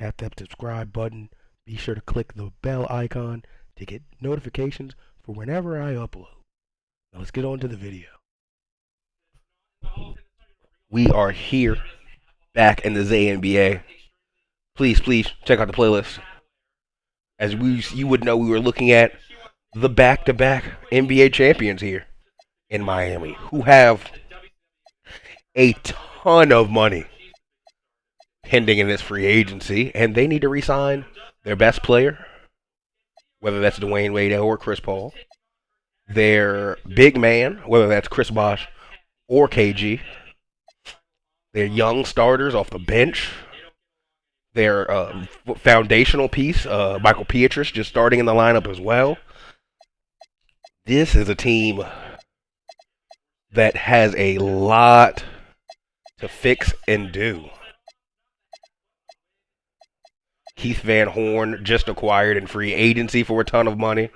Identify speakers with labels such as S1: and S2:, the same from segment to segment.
S1: Tap that subscribe button. Be sure to click the bell icon to get notifications for whenever I upload. Now let's get on to the video. We are here back in the ZNBA. Please check out the playlist. As you would know, we were looking at the back-to-back NBA champions here in Miami, who have a ton of money pending in this free agency, and they need to re-sign their best player, whether that's Dwayne Wade or Chris Paul, their big man, whether that's Chris Bosh or KG, their young starters off the bench, their foundational piece, Michael Pietrus, just starting in the lineup as well. This is a team that has a lot to fix and do. Keith Van Horn just acquired in free agency for a ton of money.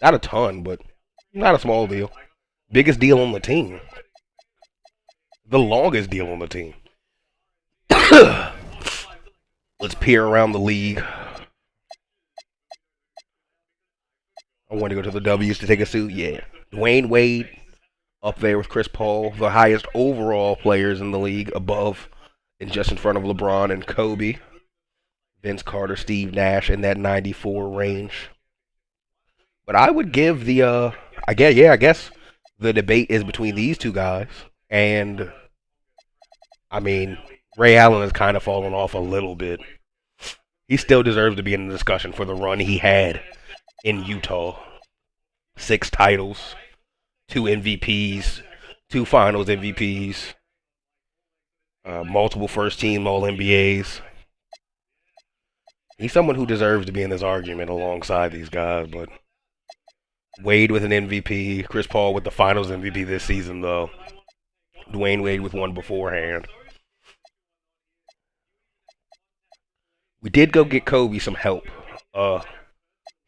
S1: Not a ton, but not a small deal. Biggest deal on the team. The longest deal on the team. Let's peer around the league. I want to go to the W's to take a suit. Yeah. Dwayne Wade up there with Chris Paul, the highest overall players in the league, above and just in front of LeBron and Kobe. Vince Carter, Steve Nash in that 94 range. But I would give the, I guess the debate is between these two guys. And, I mean, Ray Allen has kind of fallen off a little bit. He still deserves to be in the discussion for the run he had in Utah. 6 titles, 2 MVPs, 2 finals MVPs, multiple first-team All-NBAs. He's someone who deserves to be in this argument alongside these guys, but Wade with an MVP, Chris Paul with the finals MVP this season, though. Dwayne Wade with one beforehand. We did go get Kobe some help.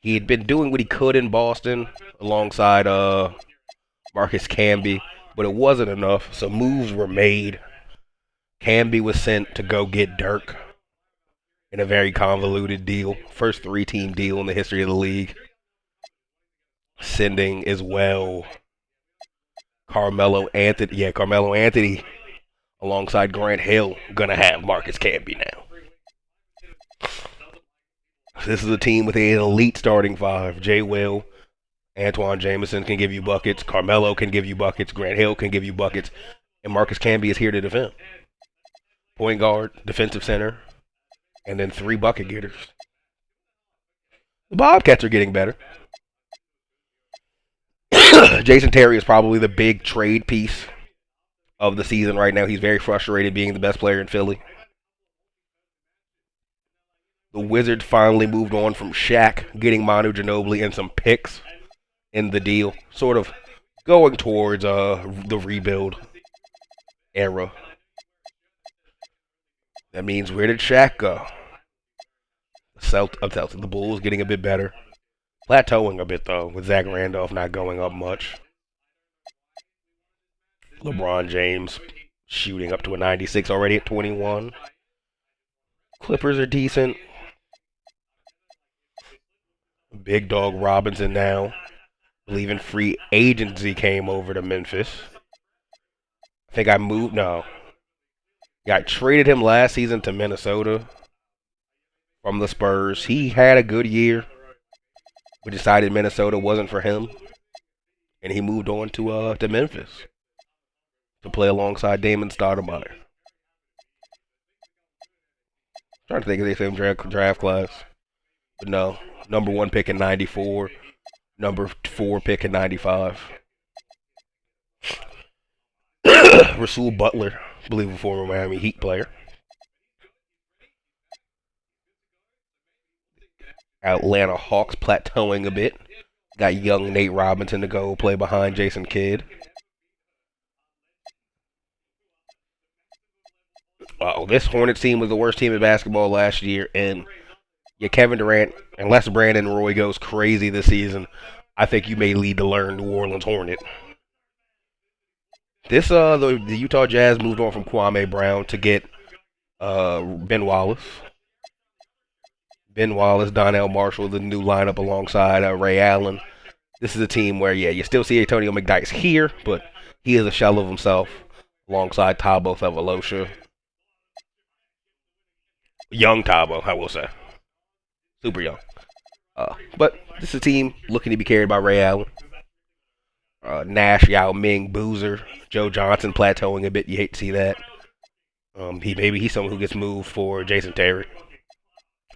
S1: He had been doing what he could in Boston alongside Marcus Camby, but it wasn't enough, so moves were made. Camby was sent to go get Dirk in a very convoluted deal. First 3-team deal in the history of the league. Sending as well Carmelo Anthony. Yeah, Carmelo Anthony alongside Grant Hill gonna have Marcus Camby now. This is a team with an elite starting 5. Jay Will, Antoine Jameson can give you buckets. Carmelo can give you buckets. Grant Hill can give you buckets. And Marcus Camby is here to defend. Point guard, defensive center, and then 3 bucket getters. The Bobcats are getting better. Jason Terry is probably the big trade piece of the season right now. He's very frustrated being the best player in Philly. The Wizards finally moved on from Shaq, getting Manu Ginobili and some picks in the deal. Sort of going towards the rebuild era. That means where did Shaq go? The Bulls getting a bit better. Plateauing a bit, though, with Zach Randolph not going up much. LeBron James shooting up to a 96 already at 21. Clippers are decent. Big Dog Robinson now. Believing free agency came over to Memphis. I think I moved. No. Yeah, I traded him last season to Minnesota from the Spurs. He had a good year. We decided Minnesota wasn't for him. And he moved on to Memphis to play alongside Damon Stoudemire. Trying to think of the same draft class. But no. Number 1 pick in 94. Number 4 pick in 95. Rasul Butler, I believe a former Miami Heat player. Atlanta Hawks plateauing a bit. Got young Nate Robinson to go play behind Jason Kidd. This Hornets team was the worst team in basketball last year, and Kevin Durant, unless Brandon Roy goes crazy this season, I think you may lead to learn New Orleans Hornet. The Utah Jazz moved on from Kwame Brown to get Ben Wallace. Ben Wallace, Donnell Marshall, the new lineup alongside Ray Allen. This is a team where, yeah, you still see Antonio McDyess here, but he is a shell of himself alongside Thabo Thevalosha. Young Thabo, I will say. Super young. But this is a team looking to be carried by Ray Allen. Nash, Yao Ming, Boozer, Joe Johnson plateauing a bit. You hate to see that. He's someone who gets moved for Jason Terry.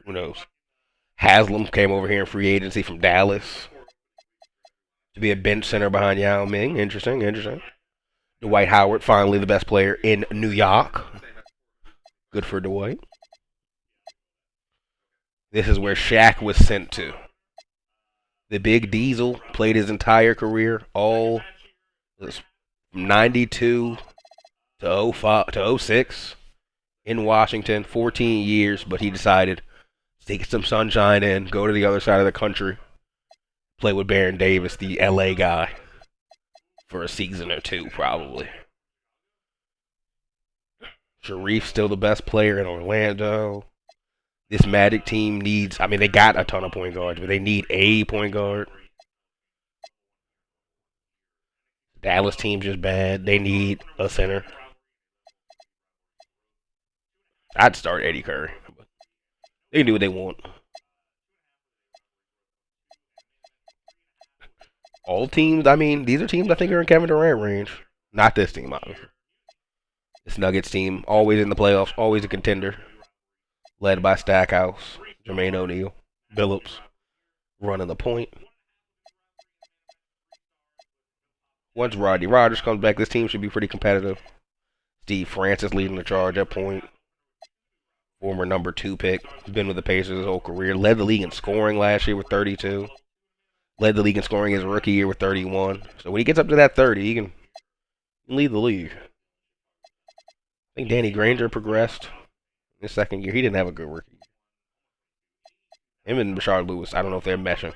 S1: Who knows? Haslam came over here in free agency from Dallas to be a bench center behind Yao Ming. Interesting. Dwight Howard, finally the best player in New York. Good for Dwight. This is where Shaq was sent to. The Big Diesel played his entire career, all from 92 to 05 to 06 in Washington, 14 years, but he decided to take some sunshine in, go to the other side of the country, play with Baron Davis, the LA guy, for a season or two, probably. Sharif's still the best player in Orlando. This Magic team needs, they got a ton of point guards, but they need a point guard. Dallas team's just bad. They need a center. I'd start Eddie Curry. They can do what they want. All teams, these are teams I think are in Kevin Durant range. Not this team, obviously. This Nuggets team, always in the playoffs, always a contender. Led by Stackhouse, Jermaine O'Neal, Billups, running the point. Once Rodney Rogers comes back, this team should be pretty competitive. Steve Francis leading the charge at point. Former number 2 pick. He's been with the Pacers his whole career. Led the league in scoring last year with 32. Led the league in scoring his rookie year with 31. So when he gets up to that 30, he can lead the league. I think Danny Granger progressed in his second year. He didn't have a good rookie. Him and Rashard Lewis, I don't know if they're meshing.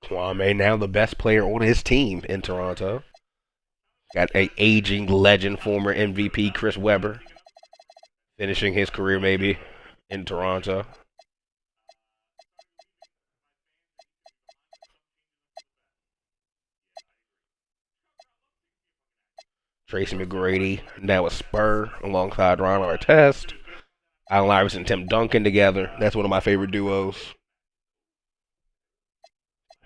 S1: Kwame, now the best player on his team in Toronto. Got an aging legend, former MVP Chris Webber, finishing his career maybe in Toronto. Tracy McGrady, now a Spur, alongside Ron Artest. Allen Iverson and Tim Duncan together. That's one of my favorite duos.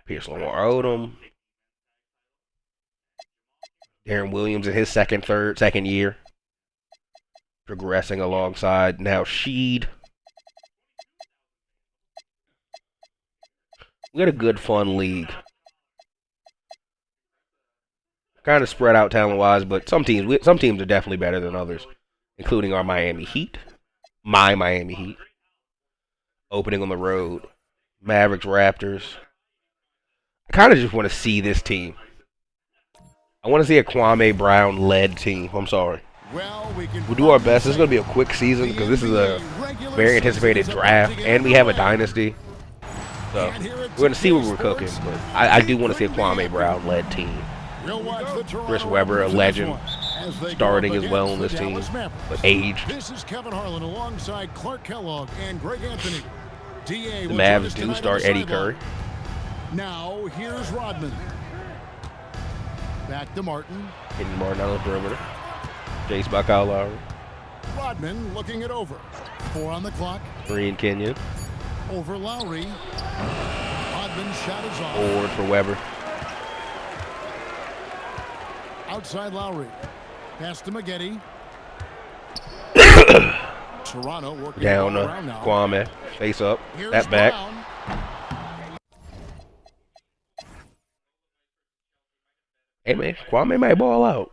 S1: Pierce Lamar Odom. Darren Williams in his second year. Progressing alongside now Sheed. We got a good, fun league. Kind of spread out talent-wise, but some teams are definitely better than others, including our Miami Heat. My Miami Heat. Opening on the road. Mavericks, Raptors. I kind of just want to see this team. I want to see a Kwame Brown-led team. I'm sorry. We'll do our best. This is going to be a quick season because this is a very anticipated draft, and we have a dynasty. So we're going to see what we're cooking. But I do want to see a Kwame Brown-led team. Chris Webber, a legend, starting as well on this team, but aged.
S2: This is Kevin Harlan alongside Clark Kellogg and Greg Anthony.
S1: The Mavs do start Eddie Curry.
S2: Now here's Rodman. Back to Martin.
S1: Hitting Martin on the perimeter. Jace by Kyle Lowry.
S2: Rodman looking it over. 4 on the clock.
S1: 3 in Kenyon.
S2: Over Lowry. Rodman shot is off.
S1: Forward for Webber.
S2: Outside Lowry. Pass to Maggette. Toronto working
S1: down Kwame. Face up. That back.
S2: Brown.
S1: Hey man, Kwame might ball out.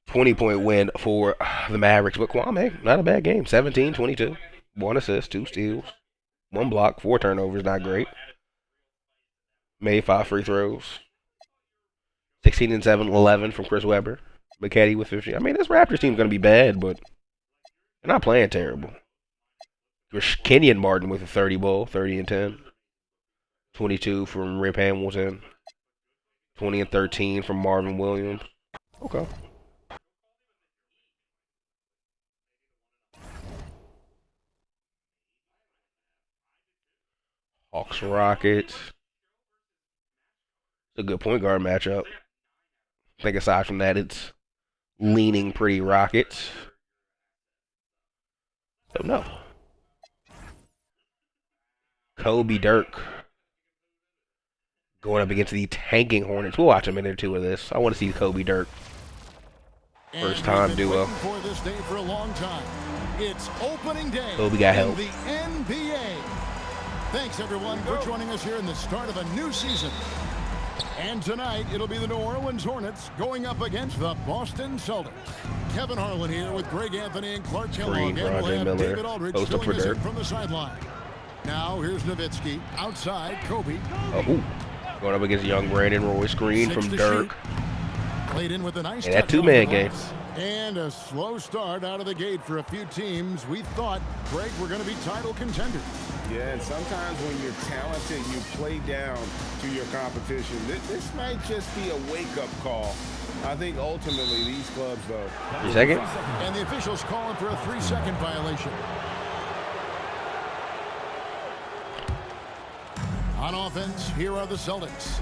S1: $20-point win for the Mavericks, but Kwame, not a bad game. 17, 22. 1 assist, 2 steals, 1 block, 4 turnovers, not great. Made 5 free throws. 16 and 7, 11 from Chris Webber. Maggette with 50. This Raptors team's going to be bad, but they're not playing terrible. Kenyon Martin with a 30 ball, 30 and 10. 22 from Rip Hamilton. 20 and 13 from Marvin Williams. Okay. Hawks Rockets. It's a good point guard matchup. I think aside from that, it's leaning pretty Rockets. So no. Kobe Dirk going up against the tanking Hornets. We'll watch a minute or two of this. I want to see Kobe Dirk first time duo.
S2: For this day for a long time. It's opening day
S1: Kobe got
S2: in
S1: help.
S2: the NBA. Thanks everyone for joining us here in the start of a new season. And tonight it'll be the New Orleans Hornets going up against the Boston Celtics. Kevin Harlan here with Greg Anthony and Clark Kellogg, and we'll have David Aldridge filling us in from the sideline. Now here's Nowitzki outside. Kobe.
S1: Going up against young Brandon Roy. Screen from Dirk.
S2: Played in with a nice
S1: and that two-man game.
S2: And a slow start out of the gate for a few teams. We thought, Greg, we're going to be title contenders.
S3: Yeah, and sometimes when you're talented, you play down to your competition. This might just be a wake-up call. I think ultimately these clubs, though.
S1: 3 seconds?
S2: And the officials calling for a 3-second violation. On offense, here are the Celtics.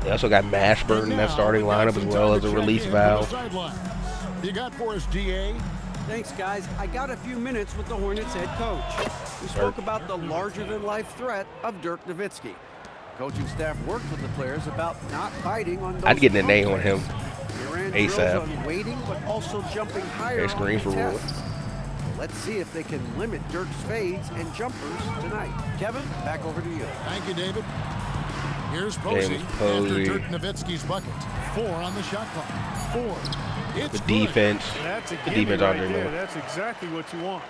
S1: They also got Mashburn in that starting lineup as well as a release valve.
S2: You got for us, DA?
S4: Thanks, guys. I got a few minutes with the Hornets head coach. We spoke about the larger-than-life threat of Dirk Nowitzki. Coaching staff worked with the players about not biting on those.
S1: I'd get an A on him.
S4: ASAP. On waiting, but also jumping higher.
S1: Screen for Roy.
S4: Let's see if they can limit Dirk's fades and jumpers tonight. Kevin, back over to you.
S2: Thank you, David. Here's Posey after Dirk Nowitzki's bucket. 4 on the shot clock. 4. It's
S1: the defense.
S5: That's a
S1: the defense
S5: right there. That's exactly what you want.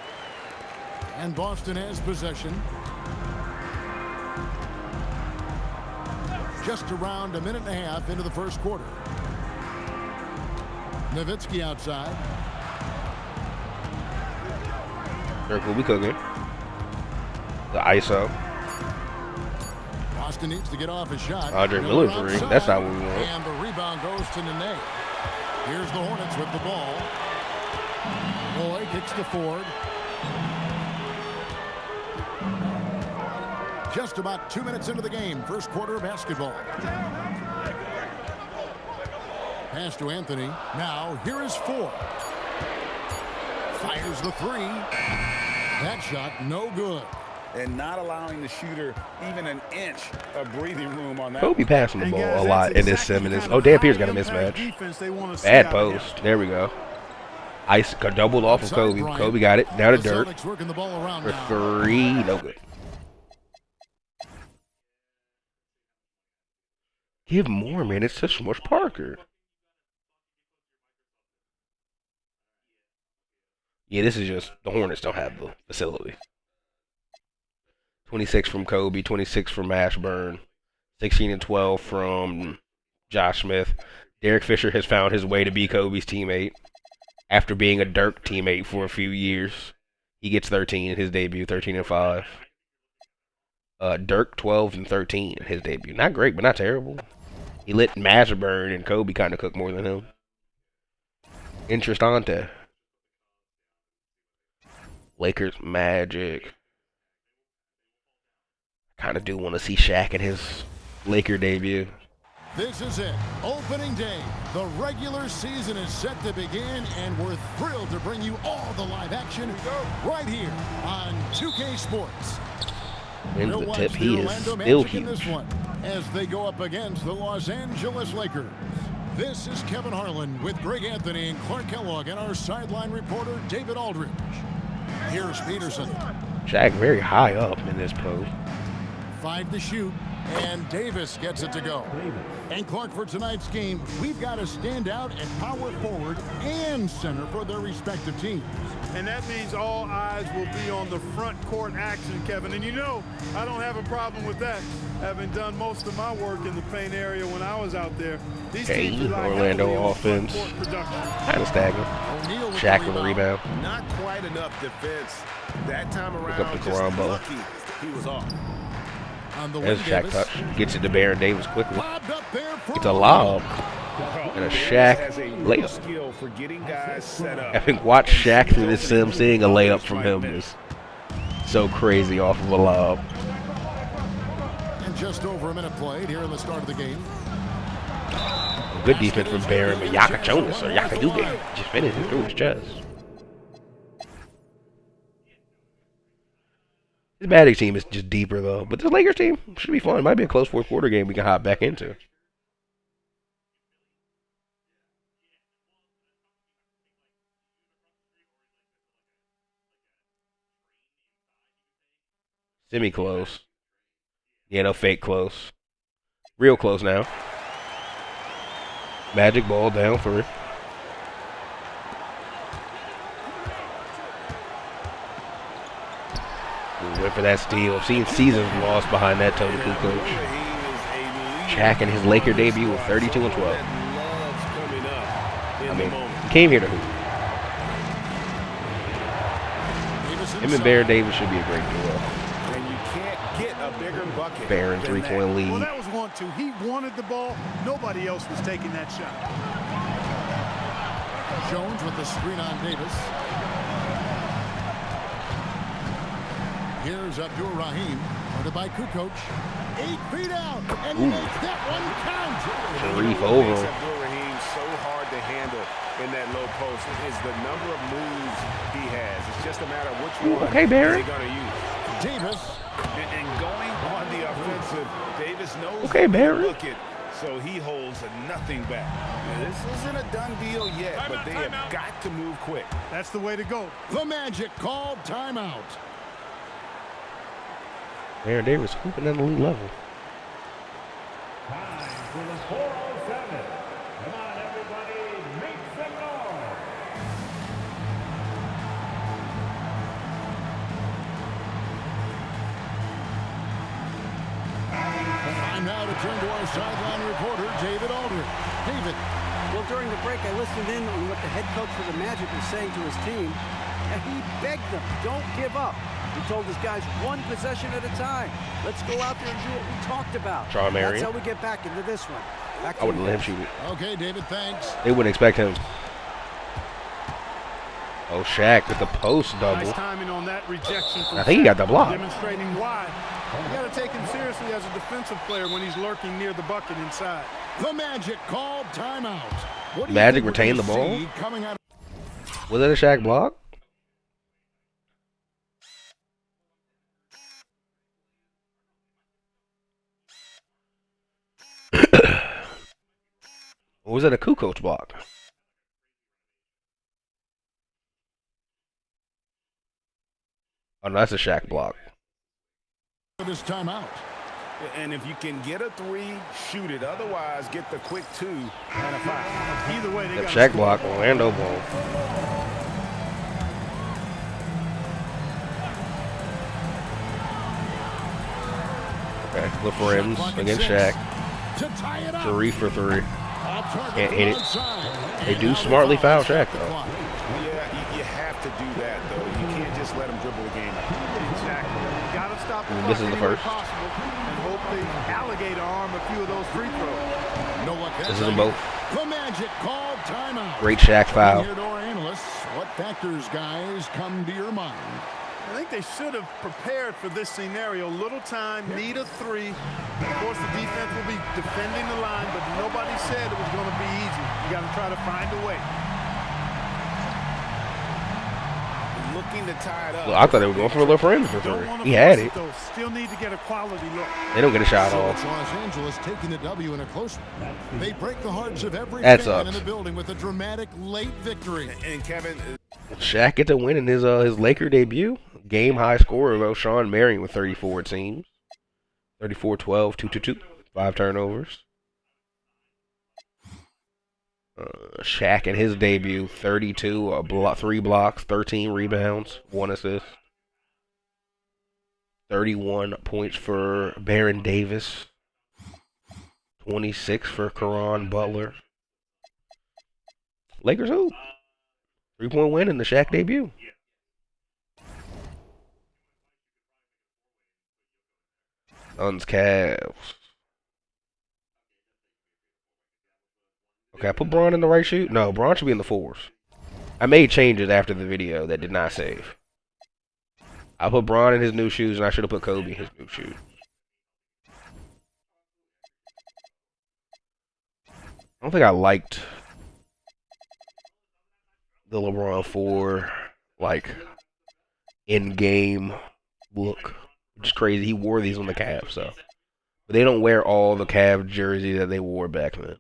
S2: And Boston has possession. Just around a minute and a half into the first quarter. Nowitzki outside.
S1: Dirk will be cooking. The ISO.
S2: Boston needs to get off his shot.
S1: Andre Miller three. That's not what we want.
S2: And the rebound goes to Nene. Here's the Hornets with the ball. Roy kicks to Ford. Just about 2 minutes into the game. First quarter of basketball. Pass to Anthony. Now here is Ford. Fires the 3. That shot no good.
S3: And not allowing the shooter even an inch of breathing room on that.
S1: Kobe passing the ball a lot in this 7 minutes. Oh, Dan Pierce got a mismatch. Bad post. There we go. Ice doubled off of Kobe. Kobe got it. Down to Dirk. For 3. No good. Give more minutes to Smush Parker. Yeah, this is just the Hornets don't have the facility. 26 from Kobe, 26 from Mashburn, 16 and 12 from Josh Smith. Derek Fisher has found his way to be Kobe's teammate after being a Dirk teammate for a few years. He gets 13 in his debut, 13 and 5. Dirk 12 and 13 in his debut. Not great, but not terrible. He let Mashburn and Kobe kind of cook more than him. Interestante. Lakers Magic. Kind of do want to see Shaq in his Laker debut.
S2: This is it. Opening day. The regular season is set to begin, and we're thrilled to bring you all the live action right here on 2K Sports.
S1: Wins the tip. He is still huge.
S2: This one, as they go up against the Los Angeles Lakers. This is Kevin Harlan with Greg Anthony and Clark Kellogg and our sideline reporter David Aldridge. Here's Peterson.
S1: Shaq very high up in this post.
S2: 5 to shoot, and Davis gets it to go. And Clark, for tonight's game, we've got to stand out at power forward and center for their respective teams.
S5: And that means all eyes will be on the front court action, Kevin. And you know, I don't have a problem with that, having done most of my work in the paint area when I was out there. These teams rely
S1: Orlando offense. Kind of stagnant. Shaq with the rebound.
S3: Not quite enough defense that time around.
S1: Look up to
S3: Just
S1: Karamba.
S3: lucky he was off.
S2: On the
S1: There's
S2: wing,
S1: a Shaq
S2: Davis.
S1: touch. Gets it to Baron Davis quickly.
S2: Lobbed up there for
S1: It's a lob. And a Shaq
S3: Has a real
S1: layup.
S3: skill for getting guys set up.
S1: Having watched Shaq through this sim, seeing a layup from him is so crazy off of a lob.
S2: And just over a minute played here in the start of the game.
S1: Good defense from Baron, but Yaka Jonas or Yaka Dugan just finished it through his chest. His Magic team is just deeper though, but this Lakers team should be fun. It might be a close fourth quarter game we can hop back into. Semi-close. Yeah, no fake close. Real close now. Magic ball down for it. Went for that steal. I've seen seasons lost behind that Tony Kukoc. Shaq in his Laker debut with 32 and 12. I mean, he came here to hoop. Him and Baron Davis should be a great duo.
S3: And you can't get a bigger bucket.
S1: Baron
S3: than
S1: three-point
S5: Well,
S1: lead.
S5: that was 1-2. He wanted the ball. Nobody else was taking that shot.
S2: Jones with the screen on Davis. Here's Abdul Rahim, guarded by Kukoc. 8 feet out, and he makes that one count.
S1: Sharif
S3: What
S1: over
S3: makes
S1: him.
S3: Abdul Rahim so hard to handle in that low post is the number of moves he has. It's just a matter of which one
S1: Okay, Baron.
S3: they're going to use.
S2: Davis.
S3: And going on the offensive, Davis knows
S1: Okay, Baron.
S3: look it, so he holds nothing back. Now, this isn't a done deal yet, but they have got to move quick.
S5: That's the way to go.
S2: The Magic called timeout.
S1: Baron Davis hooping at an elite level.
S2: Time now to turn to our sideline reporter, David Aldridge. David.
S4: Well, during the break, I listened in on what the head coach for the Magic was saying to his team, and he begged them, don't give up. He told his guys one possession at a time. Let's go out there and do what we talked about.
S1: Sean Marion.
S4: That's how we get back into this one. Back
S1: I
S4: to
S1: wouldn't
S4: you
S1: let him
S4: guys.
S1: shoot it.
S2: Okay, David, thanks.
S1: They wouldn't expect him. Oh, Shaq with the post double.
S5: Nice timing on that rejection. From
S1: I think he got the block.
S5: Demonstrating why. You got to take him seriously as a defensive player when he's lurking near the bucket inside.
S2: The Magic called timeout. What do you
S1: Magic
S2: think we're
S1: retained
S2: gonna
S1: the ball?
S2: see coming out?
S1: Was that a Shaq block? Or was that a Kukoc block? Oh, no, that's a Shaq block.
S2: This timeout.
S3: And if you can get a three, shoot it. Otherwise, get the quick 2 and a 5.
S5: Either way, they
S1: That
S5: got
S1: Shaq block, Orlando ball. Okay, look for him against Shaq.
S2: To tie it up.
S1: Sharif for 3.
S2: Off target
S1: Can't
S2: from
S1: hit it.
S2: outside.
S1: They
S2: And
S1: do
S2: now the
S1: smartly foul Shaq,
S2: the
S1: though.
S2: clock.
S3: Yeah, you have to do that, though. You can't just let him dribble the game out.
S5: Exactly. Got to stop the
S1: Ooh,
S5: clock
S1: this is the
S5: any way
S1: first.
S5: possible and hope they alligator arm a few of those free throws.
S2: No one
S1: This is them both.
S2: The Magic called timeout.
S1: Great Shaq foul.
S2: Here to our analysts, what factors, guys, come to your mind?
S5: I think they should have prepared for this scenario. Little time, need a 3. Of course, the defense will be defending the line, but nobody said it was going to be easy. You got to try to find a way.
S3: Looking to tie it up.
S1: Well, I thought they were going for a little friend for
S5: Don't
S1: 3.
S5: want to
S1: He had
S5: force
S1: it.
S5: though. Still need to get a quality look.
S1: They don't get a shot
S2: So
S1: off.
S2: it's Los Angeles taking the W in a close one. They break the hearts of every
S1: That
S2: fan in
S1: sucks.
S2: the building with a dramatic late victory.
S3: And Kevin,
S1: Shaq get to win in his Laker debut. Game high scorer though, Sean Marion with 34 it seems. 34-12, 2-2-2, 5 turnovers. Shaq in his debut, 32, 3 blocks, 13 rebounds, 1 assist. 31 points for Baron Davis. 26 for Caron Butler. Lakers hoop. 3-point win in the Shaq debut. Suns, Cavs. Okay, I put Braun in the right shoe. No, Braun should be in the 4s. I made changes after the video that did not save. I put Braun in his new shoes, and I should have put Kobe in his new shoes. I don't think I liked the LeBron 4, like, in-game look. Which is crazy. He wore these on the Cavs, so. But they don't wear all the Cavs jersey that they wore back then.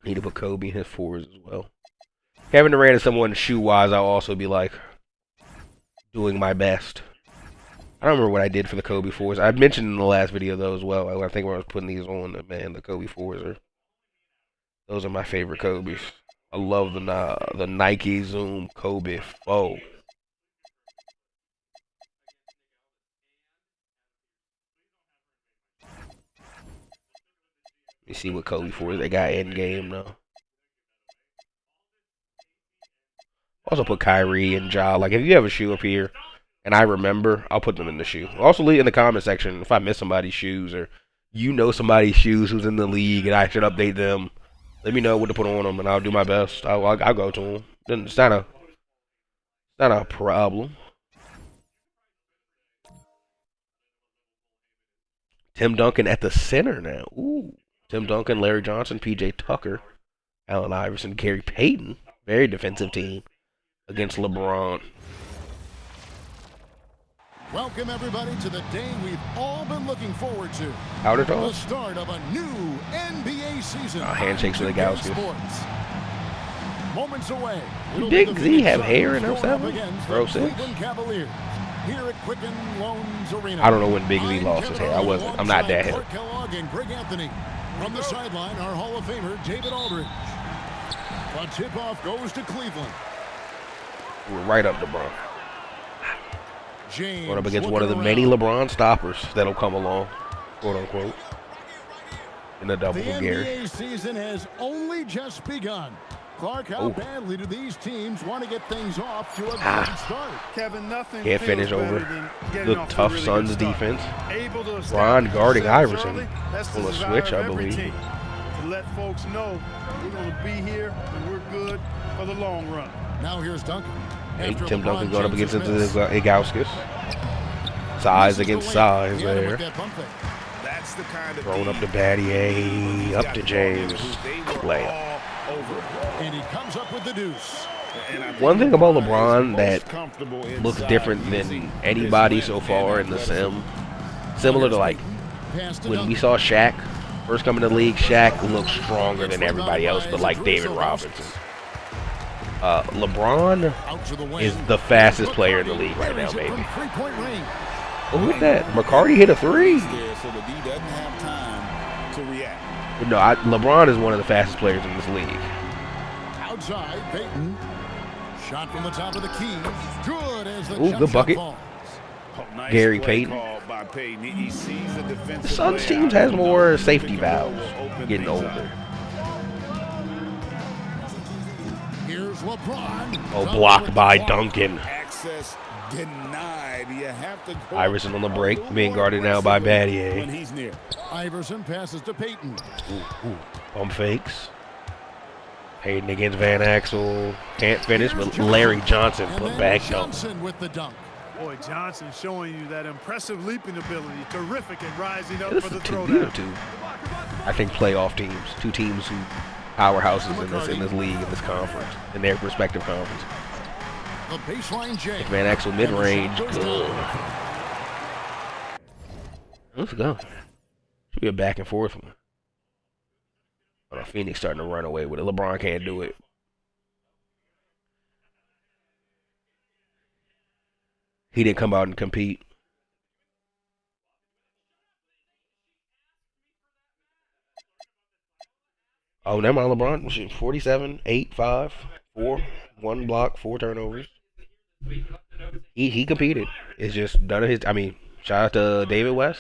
S1: Need to put Kobe in his 4s as well. Kevin Durant is someone shoe-wise I'll also be like doing my best. I don't remember what I did for the Kobe 4s. I mentioned in the last video though as well. I think when I was putting these on, man, the Kobe 4s those are my favorite Kobe's. I love the Nike Zoom Kobe 4. You see what Kobe 4s they got in game now. Also put Kyrie and Ja. Like if you have a shoe up here and I remember, I'll put them in the shoe. Also leave in the comment section if I miss somebody's shoes or you know somebody's shoes who's in the league and I should update them. Let me know what to put on them and I'll do my best. I'll go to them. It's not a problem. Tim Duncan at the center now. Ooh. Tim Duncan, Larry Johnson, PJ Tucker, Allen Iverson, Gary Payton. Very defensive team against LeBron.
S2: Welcome, everybody, to the day we've all been looking forward to.
S1: Outer
S2: The
S1: toss.
S2: start of a new NBA season.
S1: Handshakes with the
S2: Today
S1: Gauskis.
S2: Sports. Moments away.
S1: You
S2: it'll
S1: dig
S2: be the
S1: Z
S2: Phoenix
S1: have
S2: Suns
S1: hair in
S2: going
S1: 07?
S2: up against
S1: Or
S2: the
S1: 06?
S2: Cleveland Cavaliers here at Quicken Loans Arena.
S1: I don't know when Big Z
S2: I'm
S1: lost his
S2: Kevin
S1: hair. I'm not that
S2: alongside
S1: hip.
S2: Clark Kellogg and Greg Anthony. From the sideline, our Hall of Famer, David Aldridge. The tip-off goes to Cleveland.
S1: We're right up LeBron.
S2: James
S1: Going up against one of the
S2: looking
S1: many
S2: around.
S1: LeBron stoppers that'll come along, quote unquote, in the double
S2: The
S1: from Gary.
S2: NBA season has only just begun. Clark, how badly do these teams want to get things off to a great start?
S5: Kevin, nothing
S1: Can't
S5: feels
S1: finish
S5: better
S1: over
S5: than getting
S1: the
S5: off to a
S1: tough
S5: really
S1: Suns
S5: good start.
S1: defense.
S5: Able to
S1: Ron
S5: establish
S1: guarding
S5: themselves
S1: Iverson
S5: early, that's the
S1: on a
S5: desire
S1: switch,
S5: of
S1: I
S5: every
S1: believe.
S5: team, to let folks know we're going to be here and we're good for the long run.
S2: Now here's Duncan.
S1: Hey,
S2: After
S1: Tim
S2: LeBron
S1: Duncan going up
S2: James
S1: against
S2: has missed.
S1: Igauskis. Size
S2: Misses the
S1: against
S2: layup.
S1: size
S2: He had him
S1: there.
S2: with that pump fake.
S3: That's the kind of
S1: Throwing up to
S3: team
S1: Battier,
S3: who's
S1: up
S3: got
S1: to
S3: the ball
S1: James.
S3: in who they were
S1: Layup.
S3: all over.
S2: And he comes up with the deuce.
S3: And I think
S1: One thing about
S3: is
S1: LeBron
S3: most
S1: that
S3: comfortable
S1: looks
S3: inside
S1: different
S3: using
S1: than
S3: his
S1: anybody
S3: length
S1: so
S3: and
S1: far in the
S3: athleticism.
S1: sim. Similar to like
S2: Pass to
S1: when we
S2: Duncan.
S1: saw Shaq first come in the league, Shaq looked stronger than everybody else, but like David Robinson. LeBron
S2: Out to the wing.
S1: is the fastest player in the league right now,
S2: Buries it
S1: baby.
S2: from three-point range.
S1: Oh, look at that. McCarty hit a three.
S3: There, so the D doesn't have time to react.
S1: But no, LeBron is one of the fastest players in this league.
S2: Outside, Payton. Shot from the top of the key. Good as the
S1: Ooh,
S2: jump
S1: good
S2: shot
S1: bucket.
S2: falls.
S3: Oh, nice
S1: Gary
S3: play
S1: Payton.
S3: call by Payton. He sees the defensive
S1: The Suns
S3: play
S1: teams
S3: out
S1: has
S3: and
S1: more
S3: knows
S1: safety
S3: pick and roll
S1: valves
S3: will open
S1: getting
S3: things
S1: older.
S3: up.
S2: Here's LeBron.
S1: Oh,
S2: Duncan
S1: blocked
S2: with
S1: by
S2: the block.
S1: Duncan.
S3: Access denied. You have to go
S1: Iverson on the break,
S3: a little
S1: being
S3: more
S1: guarded now by
S3: aggressively
S1: Battier.
S3: when he's near.
S2: Iverson passes to Payton.
S1: Pump fakes. Hayden against Van Axel. Can't finish, but Larry Johnson
S2: And
S1: put
S2: then
S1: back dunk.
S2: Johnson with the dunk.
S5: Boy, Johnson showing you that impressive leaping ability. Terrific at rising up
S1: This
S5: for the
S1: is two,
S5: throwdown.
S1: I think playoff teams, two teams who powerhouses in this league, in this conference, in their respective conference.
S2: The baseline J.
S1: Van Axel mid range,
S2: And the shot goes
S1: good.
S2: down.
S1: Let's go. Should be a back and forth one. But Phoenix starting to run away with it. LeBron can't do it. He didn't come out and compete. Oh, never mind. LeBron shooting 47, 8, 5, 4, 1 block, 4 turnovers. He competed. It's just none of his. I mean, shout out to David West.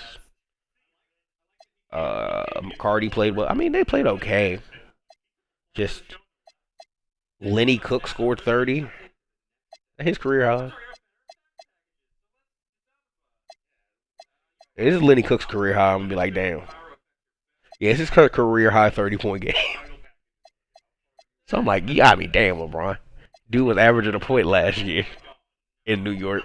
S1: McCarty played well. I mean, they played okay. Just Lenny Cook scored 30. His career high. This is Lenny Cook's career high. I'm gonna be like, damn. Yeah, it's his career high 30-point game. So I'm like, yeah, I mean, damn, LeBron. Dude was averaging a point last year in New York.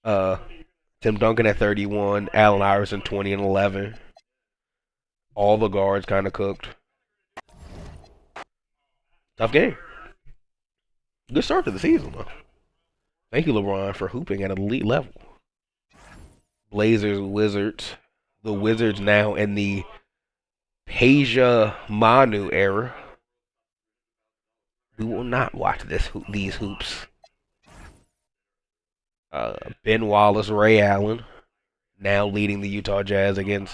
S1: Tim Duncan at 31, Allen Iverson 20 and 11. All the guards kind of cooked. Tough game. Good start to the season, though. Thank you, LeBron, for hooping at an elite level. Blazers, Wizards. The Wizards now in the Peja Manu era. We will not watch these hoops. Ben Wallace, Ray Allen, now leading the Utah Jazz against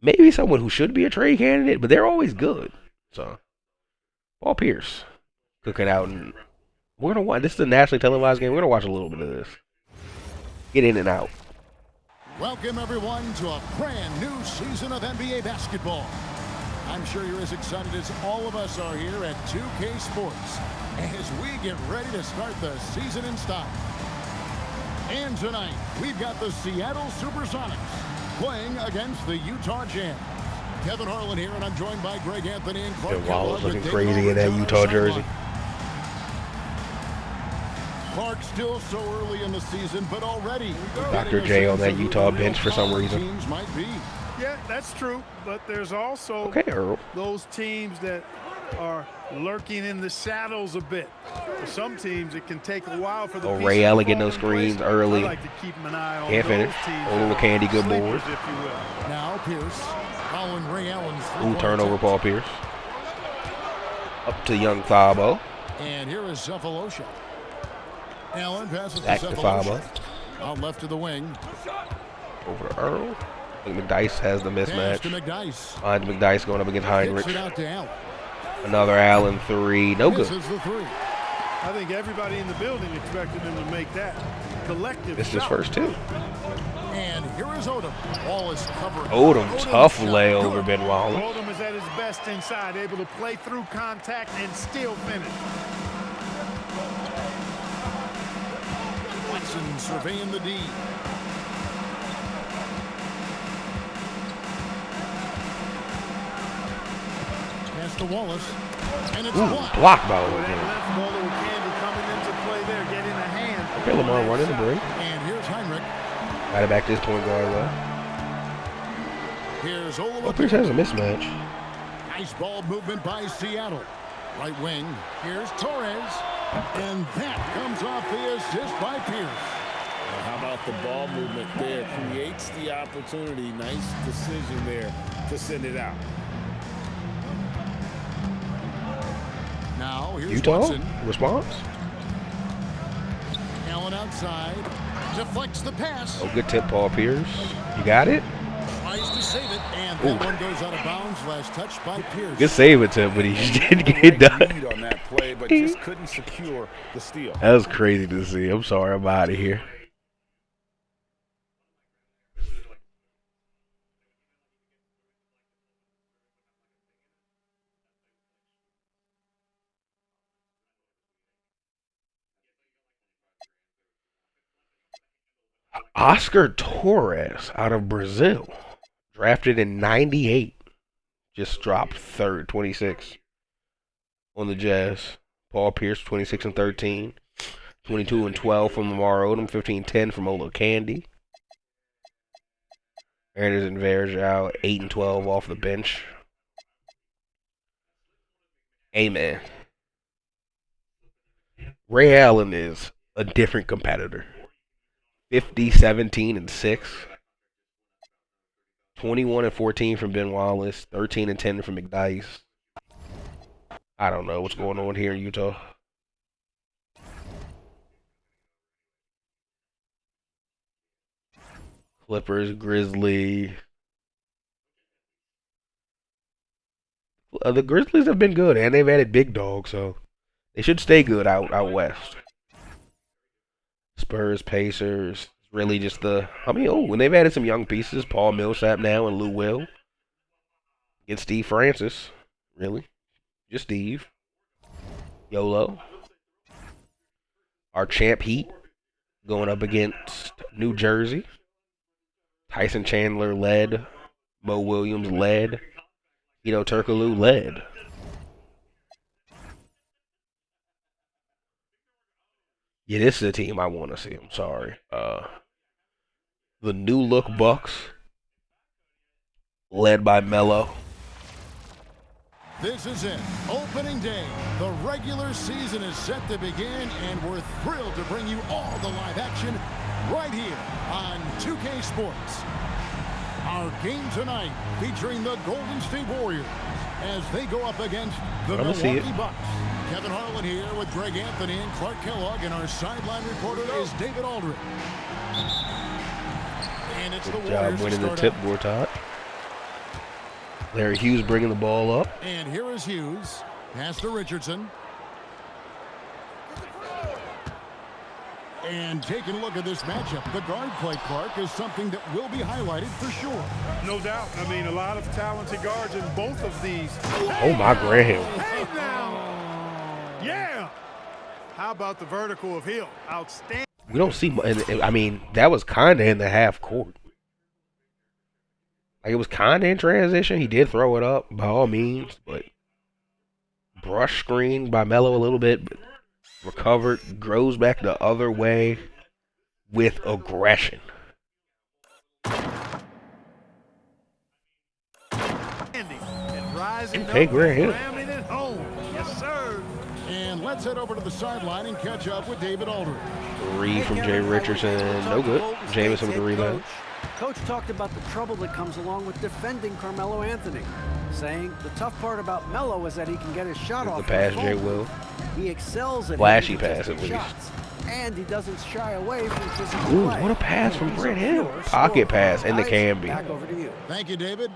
S1: maybe someone who should be a trade candidate, but they're always good. So, Paul Pierce cooking out, and we're gonna watch. This is a nationally televised game. We're gonna watch a little bit of this. Get in and out.
S2: Welcome, everyone, to a brand new season of NBA basketball. I'm sure you're as excited as all of us are here at 2K Sports as we get ready to start the season in style. And tonight, we've got the Seattle Supersonics playing against the Utah Jazz. Kevin Harlan here, and I'm joined by Greg Anthony and Clark.
S1: Ben Wallace looking crazy in that Utah jersey.
S2: Clark still so early in the season, but already
S1: Dr. J on that Utah bench for some reason.
S2: Teams might be.
S5: Yeah, that's true. But there's also
S1: Earl.
S5: those teams that are lurking in the shadows a bit. For some teams, it can take a while for the
S1: Ray Allen getting those screens early.
S5: I like to keep an eye on
S1: Can't finish. Little Candy, good board.
S5: if you will.
S2: Now Pierce following Ray Allen's
S1: Turnover, Paul Pierce. Up to young Thabo.
S2: And here is Zayhovah. Allen passes
S1: Back
S2: to
S1: to
S2: Zayhovah.
S1: Thabo.
S2: Out left to the wing.
S1: Over to Earl. McDyess has the
S2: Pass
S1: mismatch.
S2: to McDyess.
S1: Finds McDyess going up against Heinrich.
S2: Kicks it out to Allen.
S1: Another Allen three. No good.
S2: Misses the three.
S5: I think everybody in the building expected him to make that collective
S1: This is his
S5: shot.
S1: first two.
S2: And here is Odom. Ball is covered.
S1: Odom, tough
S2: shot.
S1: layover,
S2: Good.
S1: Ben Wallace.
S5: Oldham is at his best inside, able to play through contact and still finish.
S2: Watson surveying the D. Pass to Wallace. And it's blocked.
S1: Blocked by
S5: That
S1: Odom.
S5: left Bowler Candy coming into play there, getting a hand.
S1: Okay, Lamar running the break.
S2: And here's Heinrich.
S1: Got it back to his point guard well.
S2: Here's
S1: Paul
S2: Olawale.
S1: Pierce has a mismatch.
S2: Nice ball movement by Seattle. Right wing. Here's Torres. And that comes off the assist by Pierce.
S3: How about the ball movement there? Creates the opportunity. Nice decision there to send it out.
S2: Now here's
S1: Utah
S2: Watson.
S1: response.
S2: Allen outside. Deflects the pass.
S1: Oh, good tip, Paul Pierce. You got it?
S2: Tries to save it. And that one goes out of bounds. Last touch by Pierce.
S1: Good save it, tip, but he just didn't get it
S3: Right
S1: done.
S3: lead on that play, but just couldn't secure the steal.
S1: That was crazy to see. I'm sorry. I'm out of here. Oscar Torres out of Brazil, drafted in '98, just dropped third, 26 on the Jazz. Paul Pierce, 26 and 13, 22 and 12 from Lamar Odom, 15-10 from Olo Candy. Anderson Varejao, 8 and 12 off the bench. Amen. Ray Allen is a different competitor. 50, 17, and 6. 21 and 14 from Ben Wallace. 13 and 10 from McDyess. I don't know what's going on here in Utah. Clippers, Grizzlies. The Grizzlies have been good, and they've added big dogs, so they should stay good out west. Spurs, Pacers, really just the. I mean, when they've added some young pieces, Paul Millsap now and Lou Will. Get Steve Francis, really, just Steve. YOLO. Our champ Heat going up against New Jersey. Tyson Chandler led. Mo Williams led. Turkoglu led. Yeah, this is a team I want to see. I'm sorry. The new look Bucks, led by Melo.
S2: This is it. Opening day. The regular season is set to begin, and we're thrilled to bring you all the live action right here on 2K Sports. Our game tonight featuring the Golden State Warriors as they go up against the Milwaukee Bucks. Kevin Harlan here with Greg Anthony and Clark Kellogg, and our sideline reporter is David Aldridge. And it's the Warriors
S1: winning the tip, Gortat. Larry Hughes bringing the ball up.
S2: And here is Hughes. Pass to Richardson. And taking a look at this matchup, the guard play, Clark, is something that will be highlighted for sure.
S5: No doubt. I mean, a lot of talented guards in both of these.
S1: Oh, my Graham.
S5: Hey, now. Yeah. How about the vertical of Hill? Outstanding.
S1: We don't see. I mean, that was kind of in the half court. Like, it was kind of in transition. He did throw it up by all means, but brush screen by Melo a little bit, but recovered, grows back the other way with aggression. Okay, Graham.
S5: Yes, sir.
S2: And let's head over to the sideline and catch up with David Aldridge.
S1: 3 from Jay Richardson, no good. Jamison with the rebound.
S4: Coach talked about the trouble that comes along with defending Carmelo Anthony, saying the tough part about Melo is that he can get his shot off.
S1: The pass, Jay Will.
S4: He excels at
S1: flashy pass at least.
S4: Shots, and he doesn't shy away from physical
S1: Ooh,
S4: play.
S1: what a pass from Grant Hill. Pocket pass in the Camby.
S4: Back over to you.
S2: Thank you, David.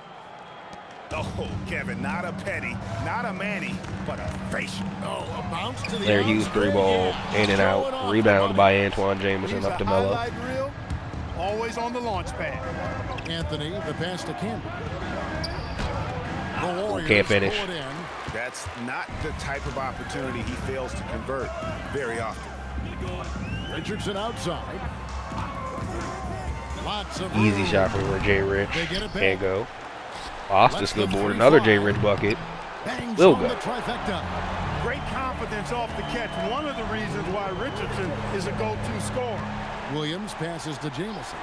S3: Oh, Kevin, not a petty, not a Manny, but a facial.
S2: Oh, a bounce to the
S1: Larry Hughes, 3 ball, in and out. Rebound by Antoine Jamison up to Melo.
S5: Reel, always on the launch pad.
S2: Anthony, the pass to Campbell. The Warriors
S1: Can't finish.
S2: pull it in.
S3: That's not the type of opportunity he fails to convert very often.
S2: Richardson outside. Lots of
S1: Easy
S2: room.
S1: shot for Jay Rich.
S2: They get it back.
S1: Can't go. Ostis good board. Another Jay Rich bucket.
S2: Bangs
S1: Will
S2: on
S1: go.
S2: the trifecta.
S5: Great confidence off the catch. One of the reasons why Richardson is a go-to scorer.
S2: Williams passes to Jamison.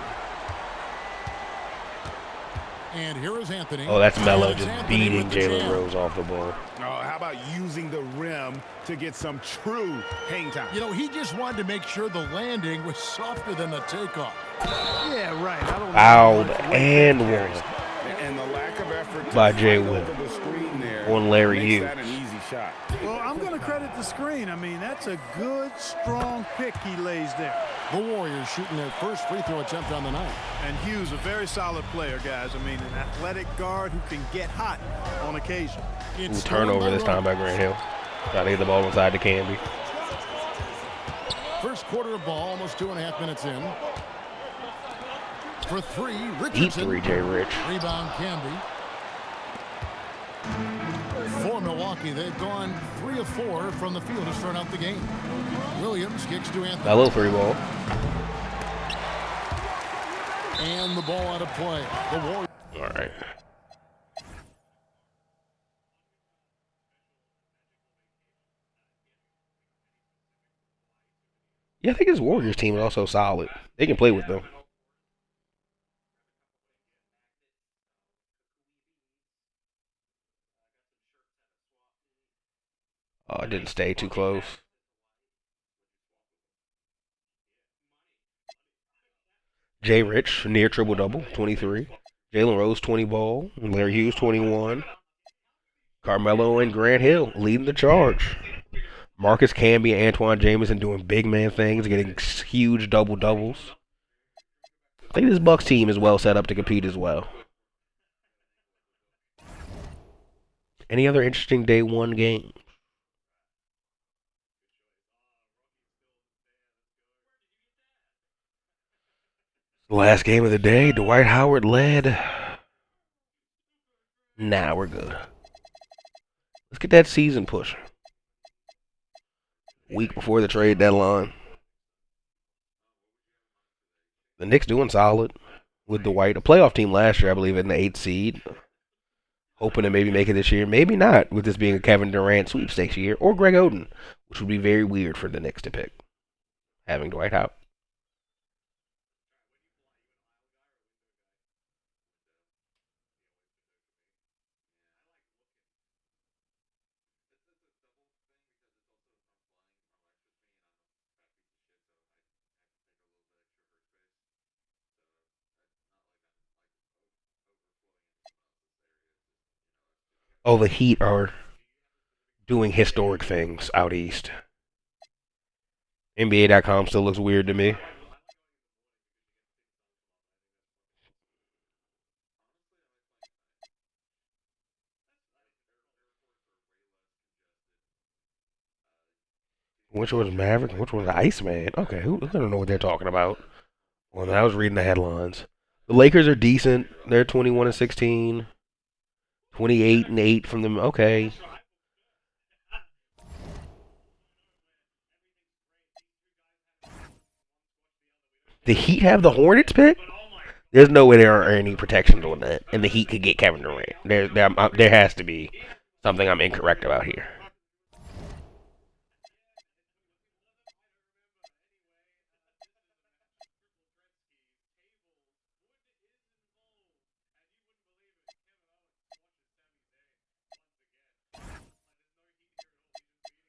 S2: And here is Anthony.
S1: Oh, that's Melo
S2: And it's
S1: just
S2: Anthony
S1: beating
S2: with the
S1: Jalen
S2: jam.
S1: Rose off the ball.
S3: Oh, how about using the rim to get some true hang time?
S2: You know, he just wanted to make sure the landing was softer than the takeoff.
S5: Yeah, right. I don't know
S1: Fouled
S5: how much weight
S1: and
S5: that carries.
S1: one
S3: And the lack of effort
S1: by
S3: to
S1: Jay
S3: fight
S1: Will
S3: over the screen there
S1: on Larry
S3: makes
S1: Hughes.
S3: that an easy shot.
S5: Well, I'm going to credit the screen. I mean, that's a good, strong pick he lays there.
S2: The Warriors shooting their first free throw attempt on the night.
S5: And Hughes, a very solid player, guys. I mean, an athletic guard who can get hot on occasion.
S1: Ooh, turnover this time by Grant Hill. Trying to get the ball inside the Canby.
S2: First quarter of ball, almost 2.5 minutes in. For 3,
S1: Eat
S2: Richardson.
S1: 3, Jay Rich.
S2: Rebound, Camby. For Milwaukee, they've gone 3 of 4 from the field to start out the game. Williams kicks to Anthony.
S1: Melo 3 ball.
S2: And the ball out of play. The Warriors.
S1: All right. Yeah, I think his Warriors team is also solid. They can play with them. Oh, it didn't stay too close. Jay Rich, near triple-double, 23. Jalen Rose, 20 ball. Larry Hughes, 21. Carmelo and Grant Hill leading the charge. Marcus Camby and Antoine Jamison doing big man things, getting huge double-doubles. I think this Bucks team is well set up to compete as well. Any other interesting day one games? Last game of the day, Dwight Howard led. Nah, we're good. Let's get that season push. Week before the trade deadline. The Knicks doing solid with Dwight. A playoff team last year, I believe, in the 8th seed. Hoping to maybe make it this year. Maybe not, with this being a Kevin Durant sweepstakes year. Or Greg Oden, which would be very weird for the Knicks to pick. Having Dwight Howard. Oh, the Heat are doing historic things out east. NBA.com still looks weird to me. Which was Maverick? Which was Iceman? Okay, I don't know what they're talking about. Well, I was reading the headlines. The Lakers are decent. They're 21 and 16, 28 and 8 from them. Okay. The Heat have the Hornets pick? There's no way there are any protections on that, and the Heat could get Kevin Durant. There has to be something I'm incorrect about here.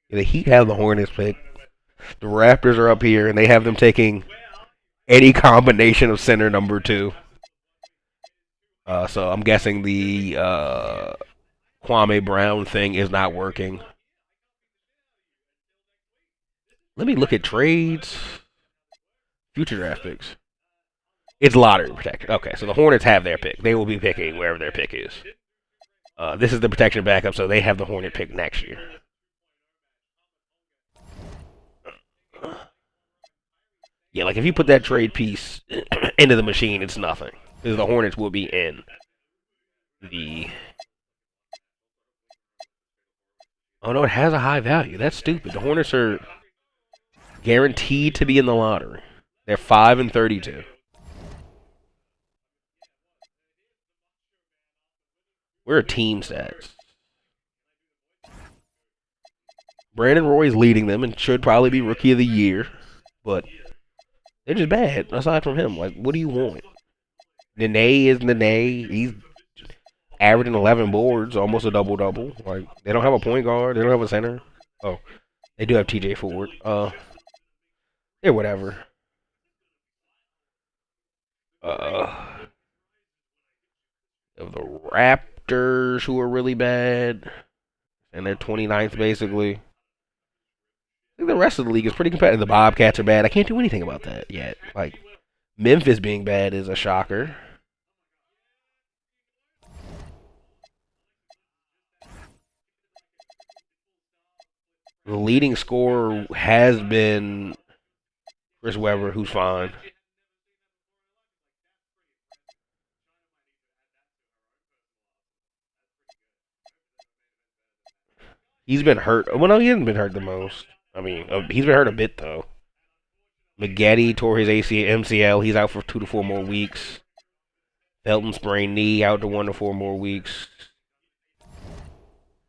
S1: The Heat have the Hornets pick. The Raptors are up here, and they have them taking any combination of center number 2. So I'm guessing the Kwame Brown thing is not working. Let me look at trades. Future draft picks. It's lottery protected. Okay, so the Hornets have their pick. They will be picking wherever their pick is. This is the protection backup, so they have the Hornet pick next year. Yeah, like if you put that trade piece into the machine, it's nothing. Because the Hornets will be in the... Oh no, it has a high value. That's stupid. The Hornets are guaranteed to be in the lottery. They're 5 and 32. Where are team stats? Brandon Roy's leading them and should probably be Rookie of the Year, but they're just bad. Aside from him, like, what do you want? Nene is Nene. He's averaging 11 boards, almost a double-double. Like, they don't have a point guard. They don't have a center. Oh, they do have TJ Ford. Yeah, whatever. Of the Raptors, who are really bad, and they're 29th basically. I think the rest of the league is pretty competitive. The Bobcats are bad. I can't do anything about that yet. Like, Memphis being bad is a shocker. The leading scorer has been Chris Webber, who's fine. He's been hurt. Well, no, he hasn't been hurt the most. I mean, he's been hurt a bit, though. McGetty tore his MCL. He's out for 2 to 4 more weeks. Felton sprained knee, out to 1 to 4 more weeks.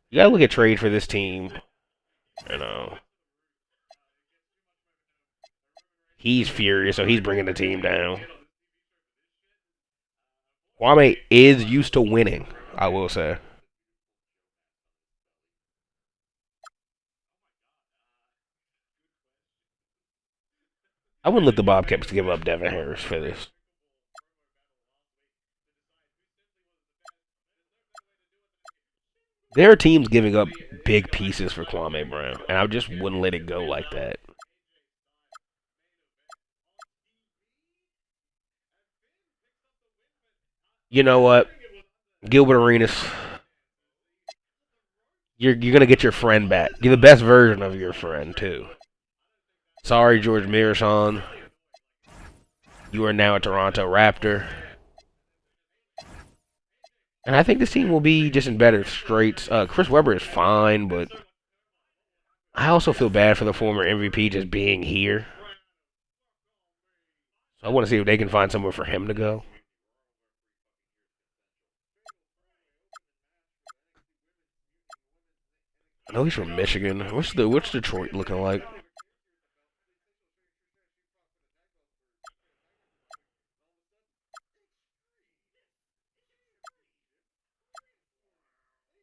S1: You gotta look at trade for this team. You know. He's furious, so he's bringing the team down. Kwame is used to winning, I will say. I wouldn't let the Bobcats give up Devin Harris for this. There are teams giving up big pieces for Kwame Brown, and I just wouldn't let it go like that. You know what? Gilbert Arenas, you're gonna get your friend back. You're the best version of your friend too. Sorry, George Mirasan. You are now a Toronto Raptor. And I think this team will be just in better straits. Chris Webber is fine, but I also feel bad for the former MVP just being here. So I want to see if they can find somewhere for him to go. I know he's from Michigan. What's Detroit looking like?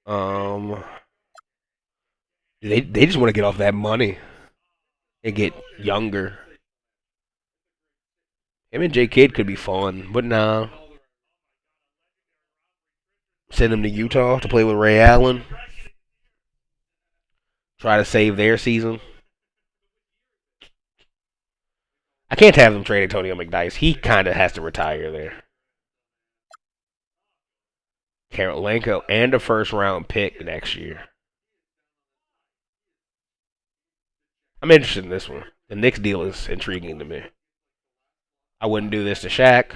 S1: Um, they just want to get off that money and get younger. Him and J Kidd could be fun, but nah. Send him to Utah to play with Ray Allen. Try to save their season. I can't have them trade Antonio McDyess. He kind of has to retire there. Karolinko and a first round pick next year. I'm interested in this one. The Knicks deal is intriguing to me. I wouldn't do this to Shaq.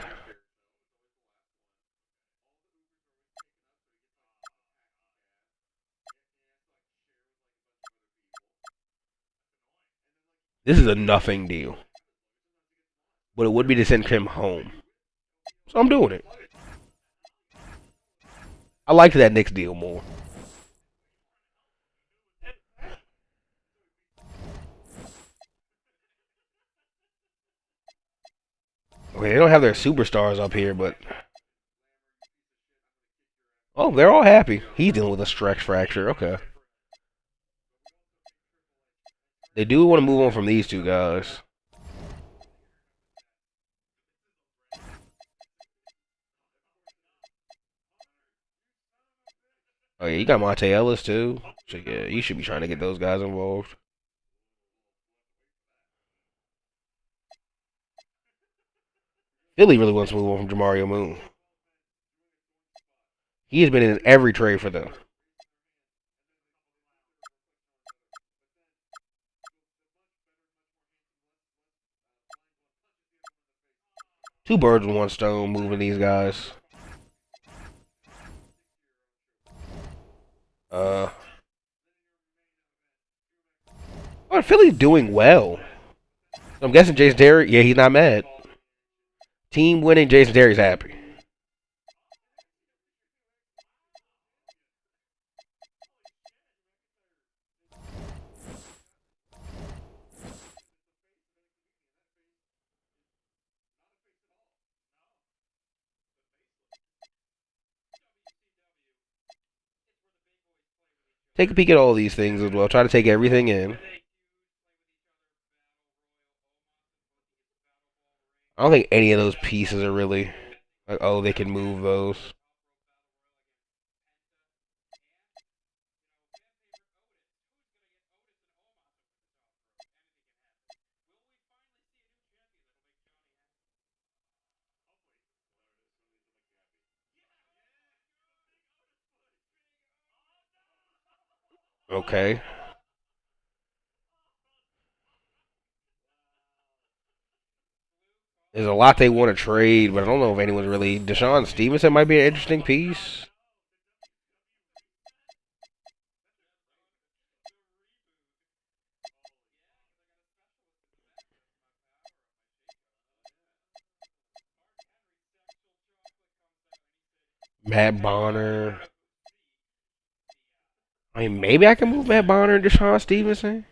S1: This is a nothing deal. But it would be to send him home. So I'm doing it. I liked that Knicks deal more. Okay, they don't have their superstars up here, but oh, they're all happy. He's dealing with a stretch fracture. Okay. They do want to move on from these two guys. Oh yeah, you got Monte Ellis too. So yeah, you should be trying to get those guys involved. Philly really wants to move on from Jamario Moon. He has been in every trade for them. Two birds with one stone moving these guys. Oh, Philly's doing well. I'm guessing Jason Terry. Yeah, he's not mad. Team winning, Jason Terry's happy. Take a peek at all these things as well. Try to take everything in. I don't think any of those pieces are really like, oh, they can move those. Okay. There's a lot they want to trade, but I don't know if anyone's really. Deshaun Stevenson might be an interesting piece. Matt Bonner. I mean, maybe I can move Matt Bonner and Deshaun Stevenson.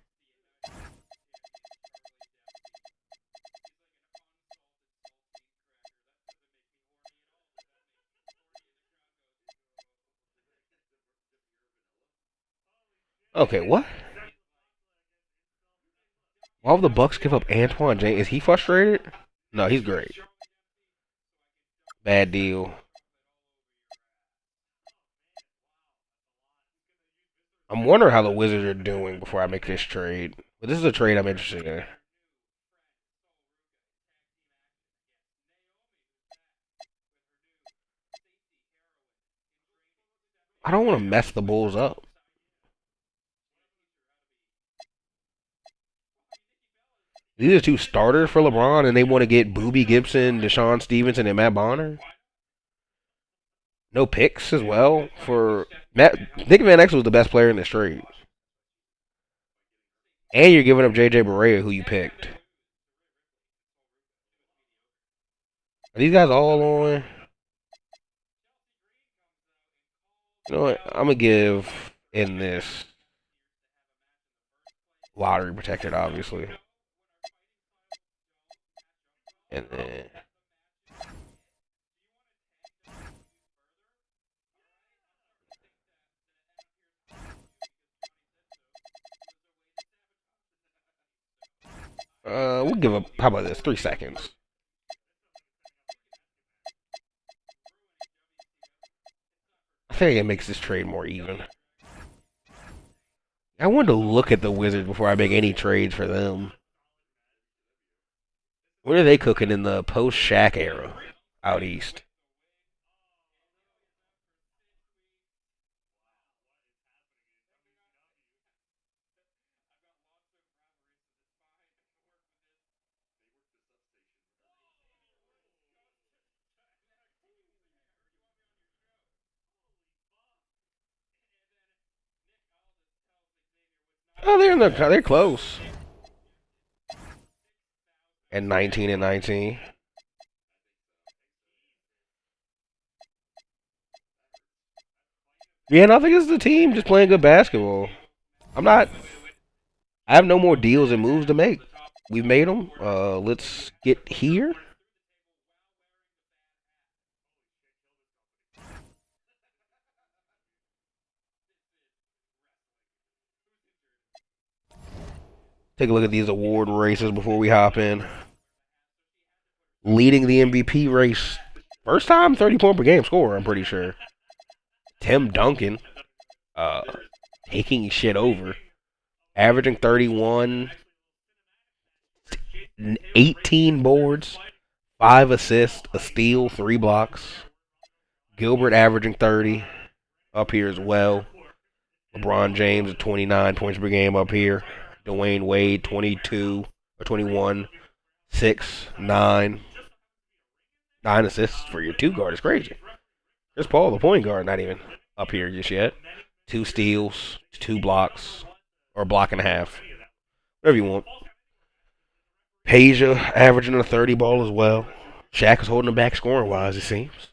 S1: Okay, what? Why would the Bucks give up Antoine James? Is he frustrated? No, he's great. Bad deal. I'm wondering how the Wizards are doing before I make this trade. But this is a trade I'm interested in. I don't want to mess the Bulls up. These are two starters for LeBron, and they want to get Boobie Gibson, Deshaun Stevenson, and Matt Bonner. No picks as well for Matt. Nick Van Exel was the best player in the trade, and you're giving up JJ Barea, who you picked. Are these guys all on? You know what? I'm gonna give in this lottery protected, obviously, and then we'll give up. How about this? 3 seconds. I think it makes this trade more even. I wanted to look at the Wizards before I make any trades for them. What are they cooking in the post-Shaq era out east? Oh, they're close. And 19 and 19. Yeah, and I think it's the team just playing good basketball. I'm not. I have no more deals and moves to make. We've made them. Let's get here. Take a look at these award races before we hop in. Leading the MVP race. First time 30-point per game scorer, I'm pretty sure. Tim Duncan. Uh, Taking shit over. Averaging 31. 18 boards. 5 assists. A steal. 3 blocks. Gilbert averaging 30. Up here as well. LeBron James at 29 points per game up here. Dwayne Wade 22 or 21. 6, 9. 9 assists for your 2 guard is crazy. Chris Paul, the point guard, not even up here just yet. 2 steals, 2 blocks, or a block and a half. Whatever you want. Peja averaging a 30 ball as well. Shaq is holding him back scoring wise, it seems.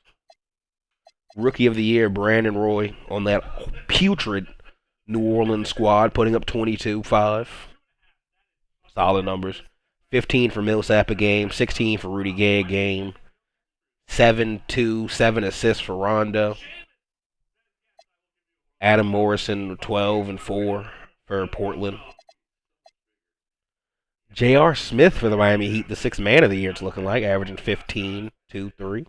S1: Rookie of the year, Brandon Roy on that putrid New Orleans squad, putting up 22-5. Solid numbers. 15 for Millsap a game, 16 for Rudy Gay a game, 7-2, 7 assists for Rondo. Adam Morrison 12 and 4 for Portland. J.R. Smith for the Miami Heat, the 6th man of the year, it's looking like, averaging 15, 2, 3.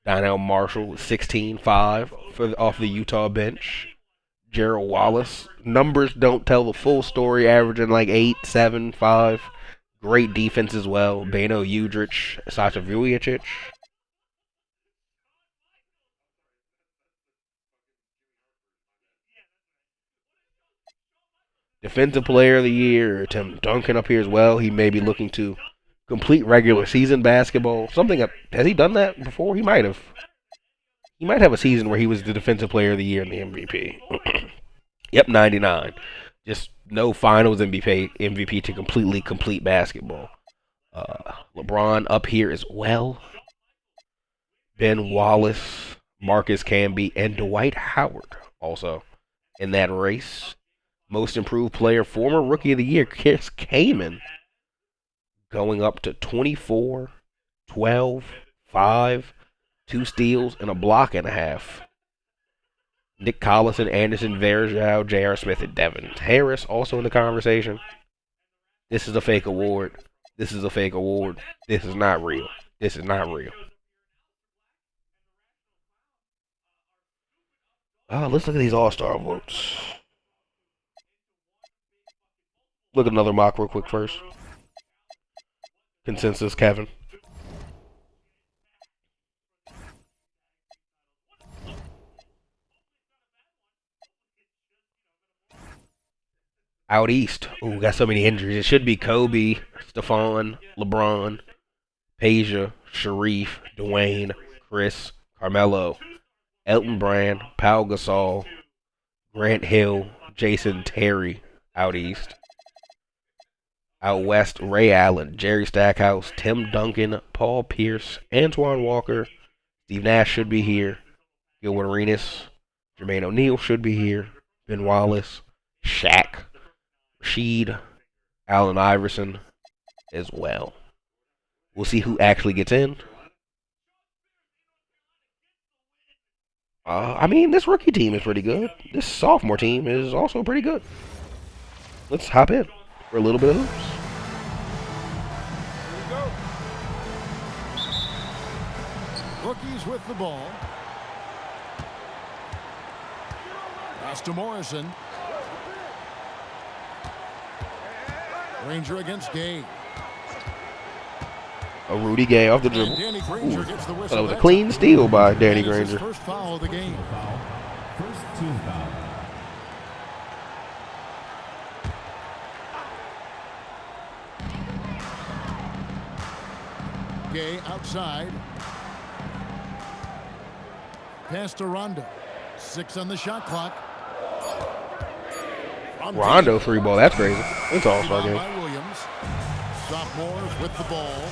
S1: Donnell Marshall 16-5 off the Utah bench. Gerald Wallace. Numbers don't tell the full story, averaging like 8, 7, 5. Great defense as well. Bano Udrich, Sasha Vujicic. Defensive player of the year, Tim Duncan up here as well. He may be looking to complete regular season basketball. Has he done that before? He might have. He might have a season where he was the defensive player of the year and the MVP. Yep, 99. Just no finals MVP to completely complete basketball. LeBron up here as well. Ben Wallace, Marcus Camby, and Dwight Howard also in that race. Most improved player, former rookie of the year, Chris Kaman, going up to 24, 12, 5, 2 steals, and a block and a half. Nick Collison, Anderson, Varejao, J.R. Smith, and Devin Harris also in the conversation. This is a fake award. This is a fake award. This is not real. This is not real. Let's look at these All-Star votes. Look at another mock real quick first. Consensus, Kevin. Out east. Ooh, got so many injuries. It should be Kobe, Stephon, LeBron, Peja, Sharif, Dwayne, Chris, Carmelo, Elton Brand, Pau Gasol, Grant Hill, Jason Terry. Out east. Out west, Ray Allen, Jerry Stackhouse, Tim Duncan, Paul Pierce, Antoine Walker, Steve Nash should be here, Gilbert Arenas, Jermaine O'Neal should be here, Ben Wallace, Shaq, Rashid, Allen Iverson as well. We'll see who actually gets in. I mean, this rookie team is pretty good. This sophomore team is also pretty good. Let's hop in for a little bit of hoops.
S2: Rookies with the ball. Pass to Morrison. Ranger against Gay.
S1: A Rudy Gay off the dribble.
S2: Danny Granger gets the whistle.
S1: That was a clean steal by Danny
S2: That is his
S1: Granger.
S2: first foul of the game.
S6: First team foul.
S2: Gay outside. Pass to Rondo. 6 on the shot clock.
S1: Rondo free ball. That's crazy. It's all star
S2: Rebound
S1: game.
S2: by Williams. Sophomores with the ball.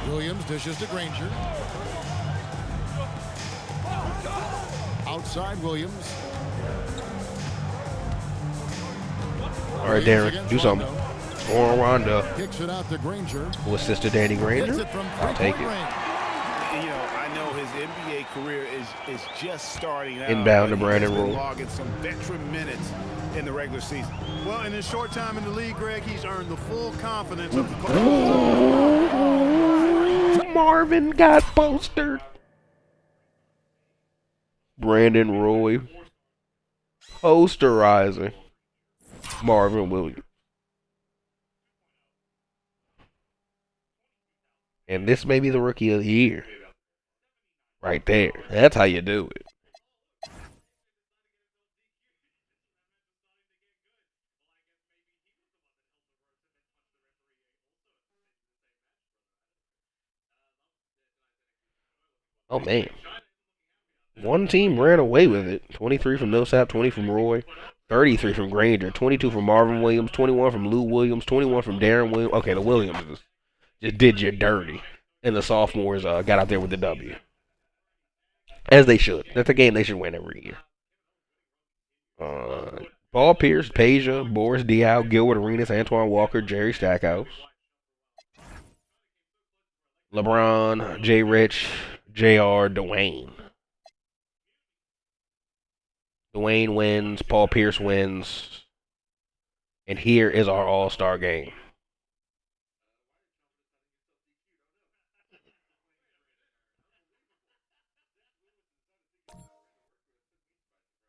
S2: Williams dishes to Granger. Outside Williams.
S1: All right, Darren, do something. Score on Rondo.
S2: Kicks it out to Granger.
S1: Who assist to Danny
S2: Hits
S1: Granger?
S2: it from
S1: I'll take
S2: three-point
S1: it.
S2: range.
S3: You know, I know his NBA career is just starting out.
S1: Inbound to
S3: but he
S1: Brandon
S3: has been
S1: Roy.
S3: logging some veteran minutes in the regular season.
S5: Well, in his short time in the league, Greg, he's earned the full confidence of the coach.
S1: Marvin got postered. Brandon Roy posterizing Marvin Williams. And this may be the rookie of the year. Right there. That's how you do it. Oh, man. One team ran away with it. 23 from Millsap, 20 from Roy, 33 from Granger, 22 from Marvin Williams, 21 from Lou Williams, 21 from Darren Williams. Okay, the Williams just did you dirty. And the sophomores got out there with the W. As they should. That's a game they should win every year. Paul Pierce, Peja, Boris Diaw, Gilbert Arenas, Antoine Walker, Jerry Stackhouse, LeBron, J. Rich, J.R., Dwayne. Dwayne wins, Paul Pierce wins, and here is our all-star game.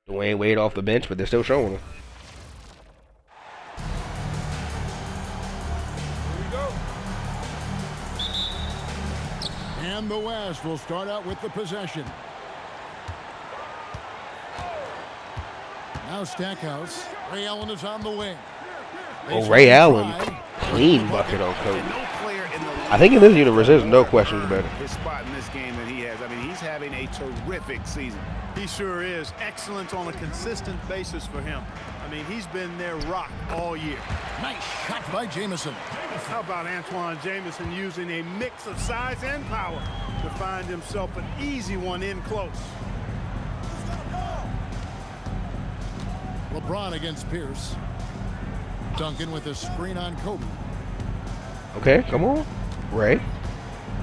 S1: Dwayne Wade off the bench, but they're still showing him.
S2: And the West will start out with the possession. Now Stackhouse. Ray Allen is on the wing.
S1: Oh, Ray Allen, clean bucket on Kobe.
S3: No player in the
S1: I think in this universe, there's no questions better.
S3: his spot in this game than he has. I mean, he's having a terrific season.
S5: He sure is. Excellence on a consistent basis for him. I mean, he's been their rock all year.
S2: Nice shot by Jamison.
S5: How about Antoine Jamison using a mix of size and power to find himself an easy one in close?
S2: LeBron against Pierce. Duncan with a screen on Kobe.
S1: Okay, come on. Ray.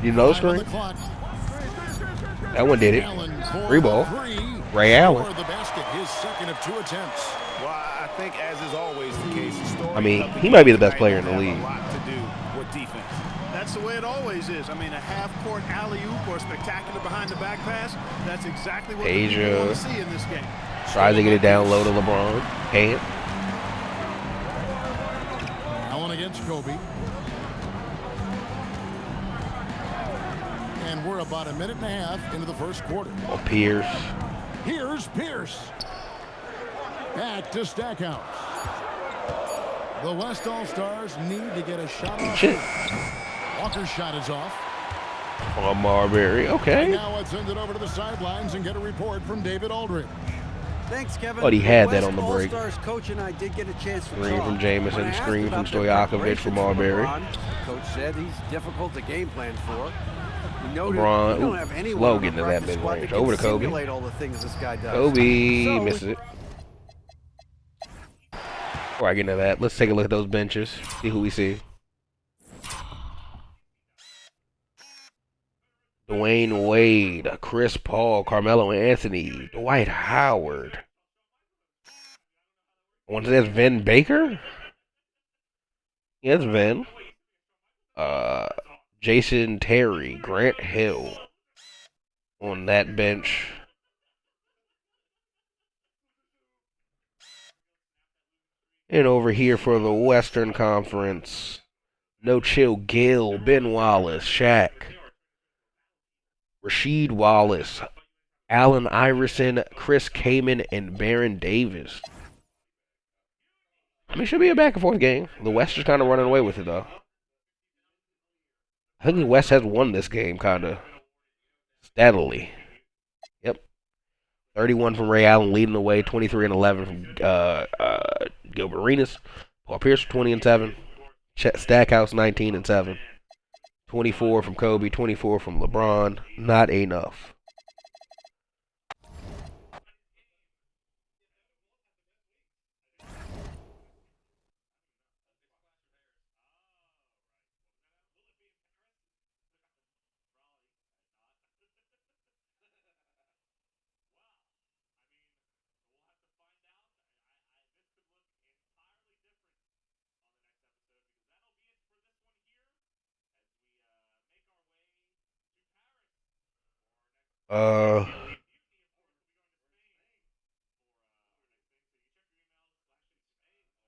S1: You know the
S2: Time on
S1: screen.
S2: the clock.
S1: That one did it.
S2: Allen for
S1: Free ball.
S2: three.
S1: Ray Allen.
S2: For the basket, his second of 2 attempts.
S3: Well, I think, as is always the case, the story
S1: I mean,
S3: of the
S1: he might be the
S3: game
S1: best player in the
S3: tonight
S1: league.
S3: will have a lot to do with defense.
S5: That's the way it always is. I mean, a half-court alley-oop or spectacular behind-the-back pass, that's exactly what the people want to see in this game.
S1: Tries to get it down low to LeBron. Can't.
S2: Allen against Kobe. And we're about a minute and a half into the first quarter.
S1: Oh, Pierce.
S2: Here's Pierce. Back to Stackhouse. The West All-Stars need to get a shot off.
S1: Shit.
S2: Walker's shot is off.
S1: On Marbury, okay.
S2: And now let's send it over to the sidelines and get a report from David Aldridge.
S4: Thanks, Kevin.
S1: But he had that on the break.
S4: All-Stars coach and I did get a chance to
S1: Screen
S4: talk.
S1: from Jamison,
S4: When I asked
S1: screen
S4: about
S1: from
S4: the
S1: Stojakovic
S4: preparations
S1: for
S4: for
S1: Marbury.
S4: LeBron, Coach said he's difficult to game plan for. We noted
S1: LeBron,
S4: we don't have anyone
S1: slow
S4: on
S1: getting
S4: the
S1: to that
S4: practice squad
S1: mid-range.
S4: that can
S1: Over to Kobe.
S4: simulate all the things this guy does.
S1: Kobe
S4: So,
S1: misses it. Before I get into that, let's take a look at those benches. See who we see. Dwayne Wade, Chris Paul, Carmelo Anthony, Dwight Howard. I want to say that's Vin Baker? Yeah, it's Vin. Jason Terry, Grant Hill on that bench. And over here for the Western Conference, No Chill Gill, Ben Wallace, Shaq, Rasheed Wallace, Allen Iverson, Chris Kaman, and Baron Davis. I mean, it should be a back and forth game. The West is kind of running away with it, though. I think the West has won this game kind of steadily. Yep. 31 from Ray Allen leading the way, 23 and 11 from Gilbert Arenas. Paul Pierce 20 and 7. Stackhouse 19 and 7. 24 from Kobe, 24 from LeBron. Not enough.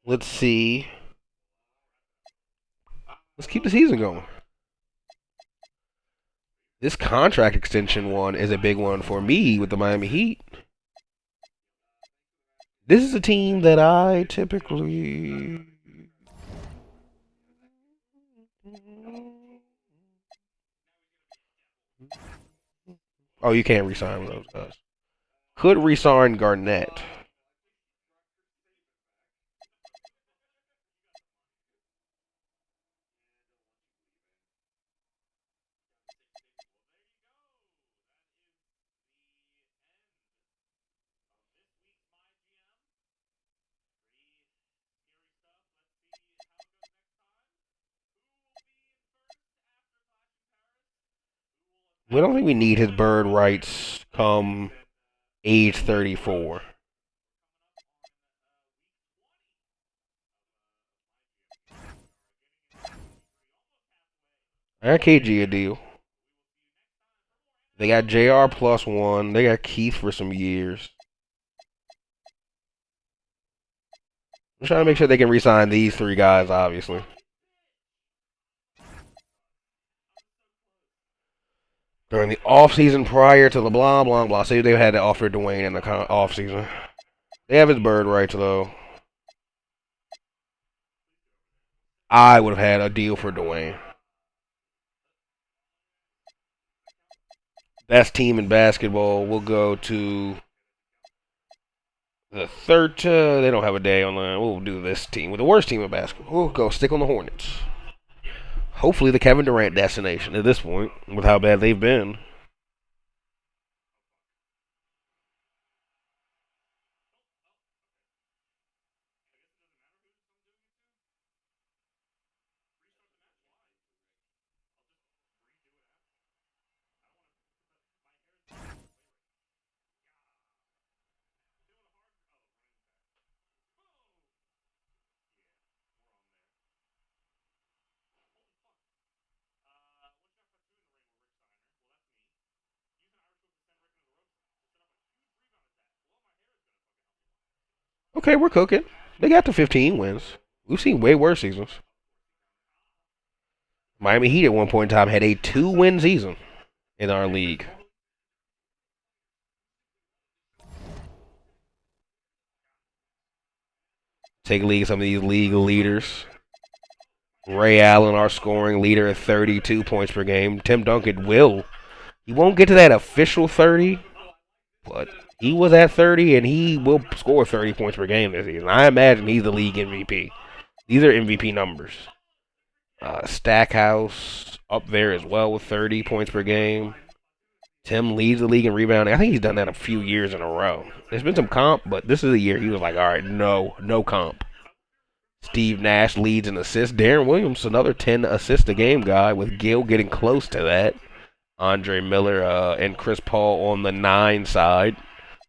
S1: Let's see. Let's keep the season going. This contract extension one is a big one for me with the Miami Heat. This is a team that I typically... Oh, you can't re-sign those guys. Could re-sign Garnett. We don't think we need his bird rights come age 34. I got KG a deal. They got JR +1. They got Keith for some years. I'm trying to make sure they can re-sign these three guys, obviously. During the offseason prior to the blah, blah, blah. Say they had to offer Dwayne in the offseason. They have his bird rights, though. I would have had a deal for Dwayne. Best team in basketball will go to the third. They don't have a day on the. We'll do this team. With the worst team in basketball, we'll go stick on the Hornets. Hopefully the Kevin Durant destination at this point, with how bad they've been. Okay, we're cooking. They got to 15 wins. We've seen way worse seasons. Miami Heat at one point in time had a 2-win season in our league. Take a lead at some of these league leaders. Ray Allen, our scoring leader, at 32 points per game. Tim Duncan he won't get to that official 30, but he was at 30, and he will score 30 points per game this season. I imagine he's the league MVP. These are MVP numbers. Stackhouse up there as well with 30 points per game. Tim leads the league in rebounding. I think he's done that a few years in a row. There's been some comp, but this is a year he was like, all right, no comp. Steve Nash leads in assists. Darren Williams, another 10 assist a game guy, with Gil getting close to that. Andre Miller and Chris Paul on the 9 side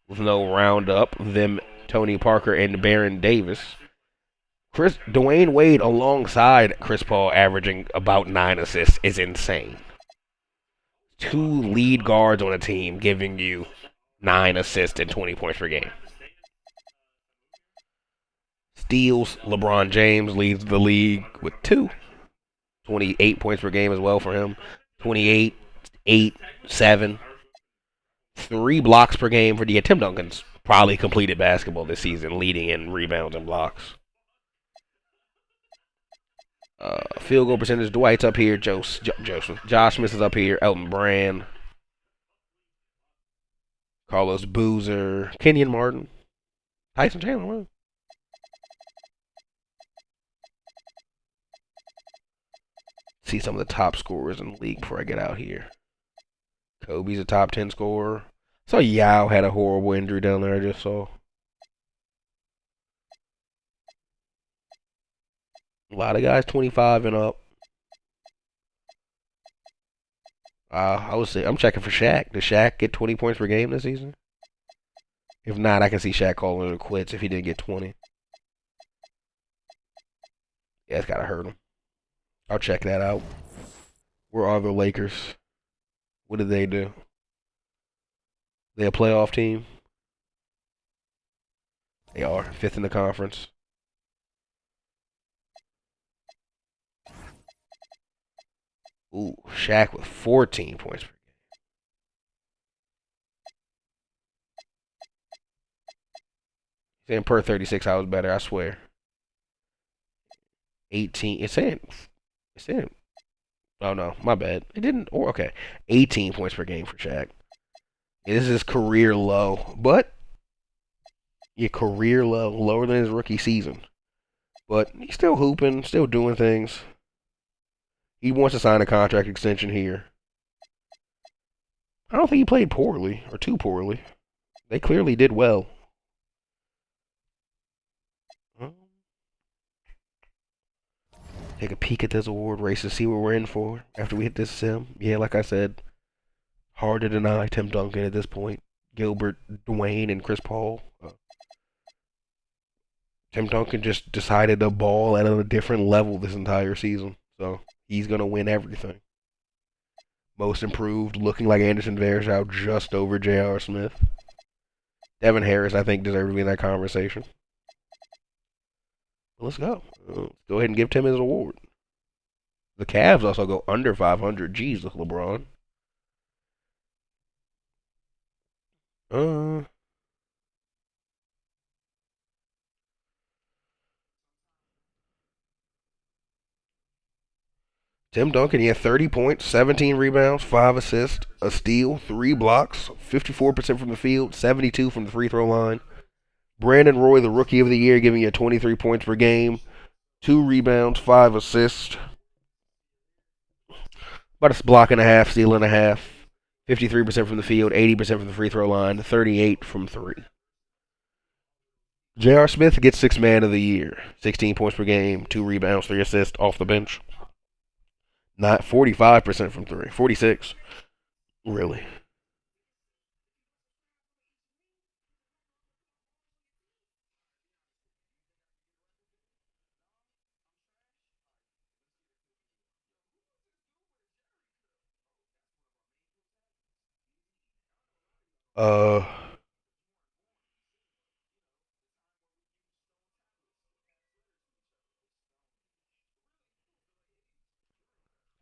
S1: with no roundup. Them, Tony Parker and Baron Davis. Dwayne Wade alongside Chris Paul averaging about 9 assists is insane. 2 lead guards on a team giving you 9 assists and 20 points per game. Steals, LeBron James leads the league with 2. 28 points per game as well for him. 28, 8, 7. 3 blocks per game for Tim Duncan's probably completed basketball this season, leading in rebounds and blocks. Field goal percentage, Dwight's up here. Josh Smith is up here. Elton Brand. Carlos Boozer. Kenyon Martin. Tyson Chandler. See some of the top scorers in the league before I get out here. Kobe's a top 10 scorer. Saw Yao had a horrible injury down there, I just saw. A lot of guys 25 and up. I would say I'm checking for Shaq. Does Shaq get 20 points per game this season? If not, I can see Shaq calling it quits if he didn't get 20. Yeah, it's gotta hurt him. I'll check that out. Where are the Lakers? What did they do? They a playoff team? They are. 5th in the conference. Ooh, Shaq with 14 points per game. Saying per 36 hours better, I swear. 18. It's saying. Oh no, my bad. It didn't. Or okay, 18 points per game for Shaq. This is his career low, but your career low, lower than his rookie season. But he's still hooping, still doing things. He wants to sign a contract extension here. I don't think he played poorly or too poorly. They clearly did well. Take a peek at this award race to see what we're in for after we hit this sim. Yeah, like I said, hard to deny Tim Duncan at this point. Gilbert, Dwayne, and Chris Paul. Tim Duncan just decided to ball at a different level this entire season. So he's going to win everything. Most improved, looking like Anderson Varejao just over J.R. Smith. Devin Harris, I think, deserves to be in that conversation. Let's go. Go ahead and give Tim his award. The Cavs also go under 500. Jesus, LeBron. Tim Duncan, he had 30 points, 17 rebounds, 5 assists, a steal, 3 blocks, 54% from the field, 72 from the free throw line. Brandon Roy, the Rookie of the Year, giving you 23 points per game, 2 rebounds, 5 assists. About a block and a half, steal and a half. 53% from the field, 80% from the free throw line, 38 from 3. J.R. Smith gets 6th Man of the Year. 16 points per game, 2 rebounds, 3 assists off the bench. Not 45% from 3. 46. Really.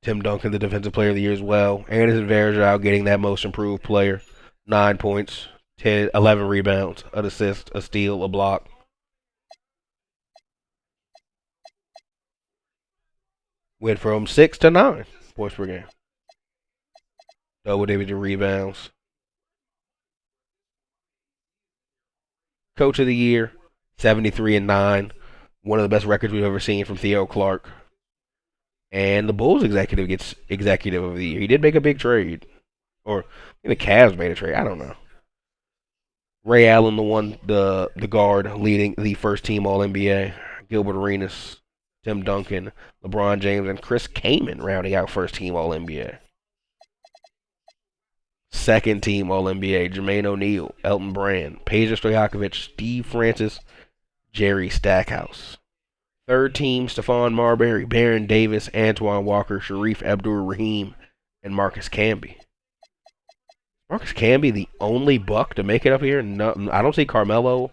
S1: Tim Duncan, the Defensive Player of the Year as well. Anderson Varejao getting that Most Improved Player. 9 points, 11 rebounds, an assist, a steal, a block. Went from 6 to 9 points per game. Double-digit rebounds. Coach of the year, 73-9. One of the best records we've ever seen from Theo Clark. And the Bulls executive gets executive of the year. He did make a big trade. Or I think the Cavs made a trade. I don't know. Ray Allen, the guard leading the first team All NBA. Gilbert Arenas, Tim Duncan, LeBron James, and Chris Kaman rounding out first team All NBA. Second team All NBA, Jermaine O'Neal, Elton Brand, Peja Stojakovic, Steve Francis, Jerry Stackhouse. Third team, Stephon Marbury, Baron Davis, Antoine Walker, Sharif Abdur-Rahim, and Marcus Camby. Marcus Camby, the only Buck to make it up here. No, I don't see Carmelo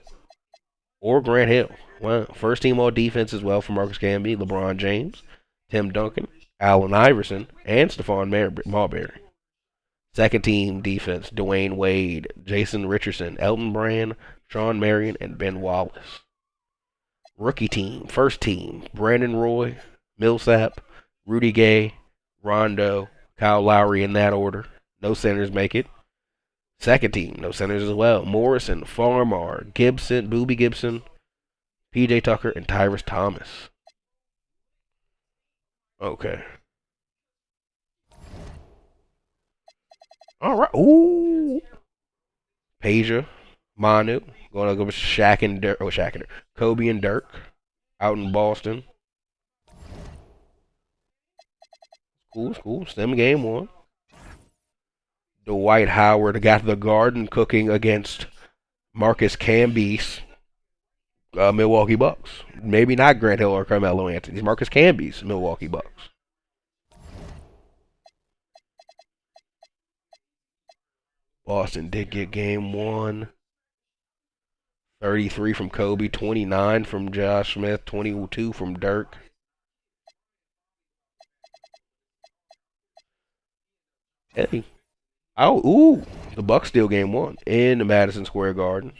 S1: or Grant Hill. Well, first team all defense as well for Marcus Camby, LeBron James, Tim Duncan, Allen Iverson, and Stephon Marbury. Second team defense, Dwayne Wade, Jason Richardson, Elton Brand, Sean Marion, and Ben Wallace. Rookie team, first team, Brandon Roy, Millsap, Rudy Gay, Rondo, Kyle Lowry in that order. No centers make it. Second team, no centers as well. Morrison, Farmar, Gibson, Boobie Gibson, PJ Tucker, and Tyrus Thomas. Okay. All right. Ooh. Peja, Manu, going to go with Shaq and Dirk. Oh, Shaq and Dirk. Kobe and Dirk out in Boston. Cool. Stem game one. Dwight Howard got the Garden cooking against Marcus Camby's Milwaukee Bucks. Maybe not Grant Hill or Carmelo Anthony. It's Marcus Camby's Milwaukee Bucks. Boston did get game one. 33 from Kobe, 29 from Josh Smith, 22 from Dirk. Hey. The Bucks steal game one in the Madison Square Garden.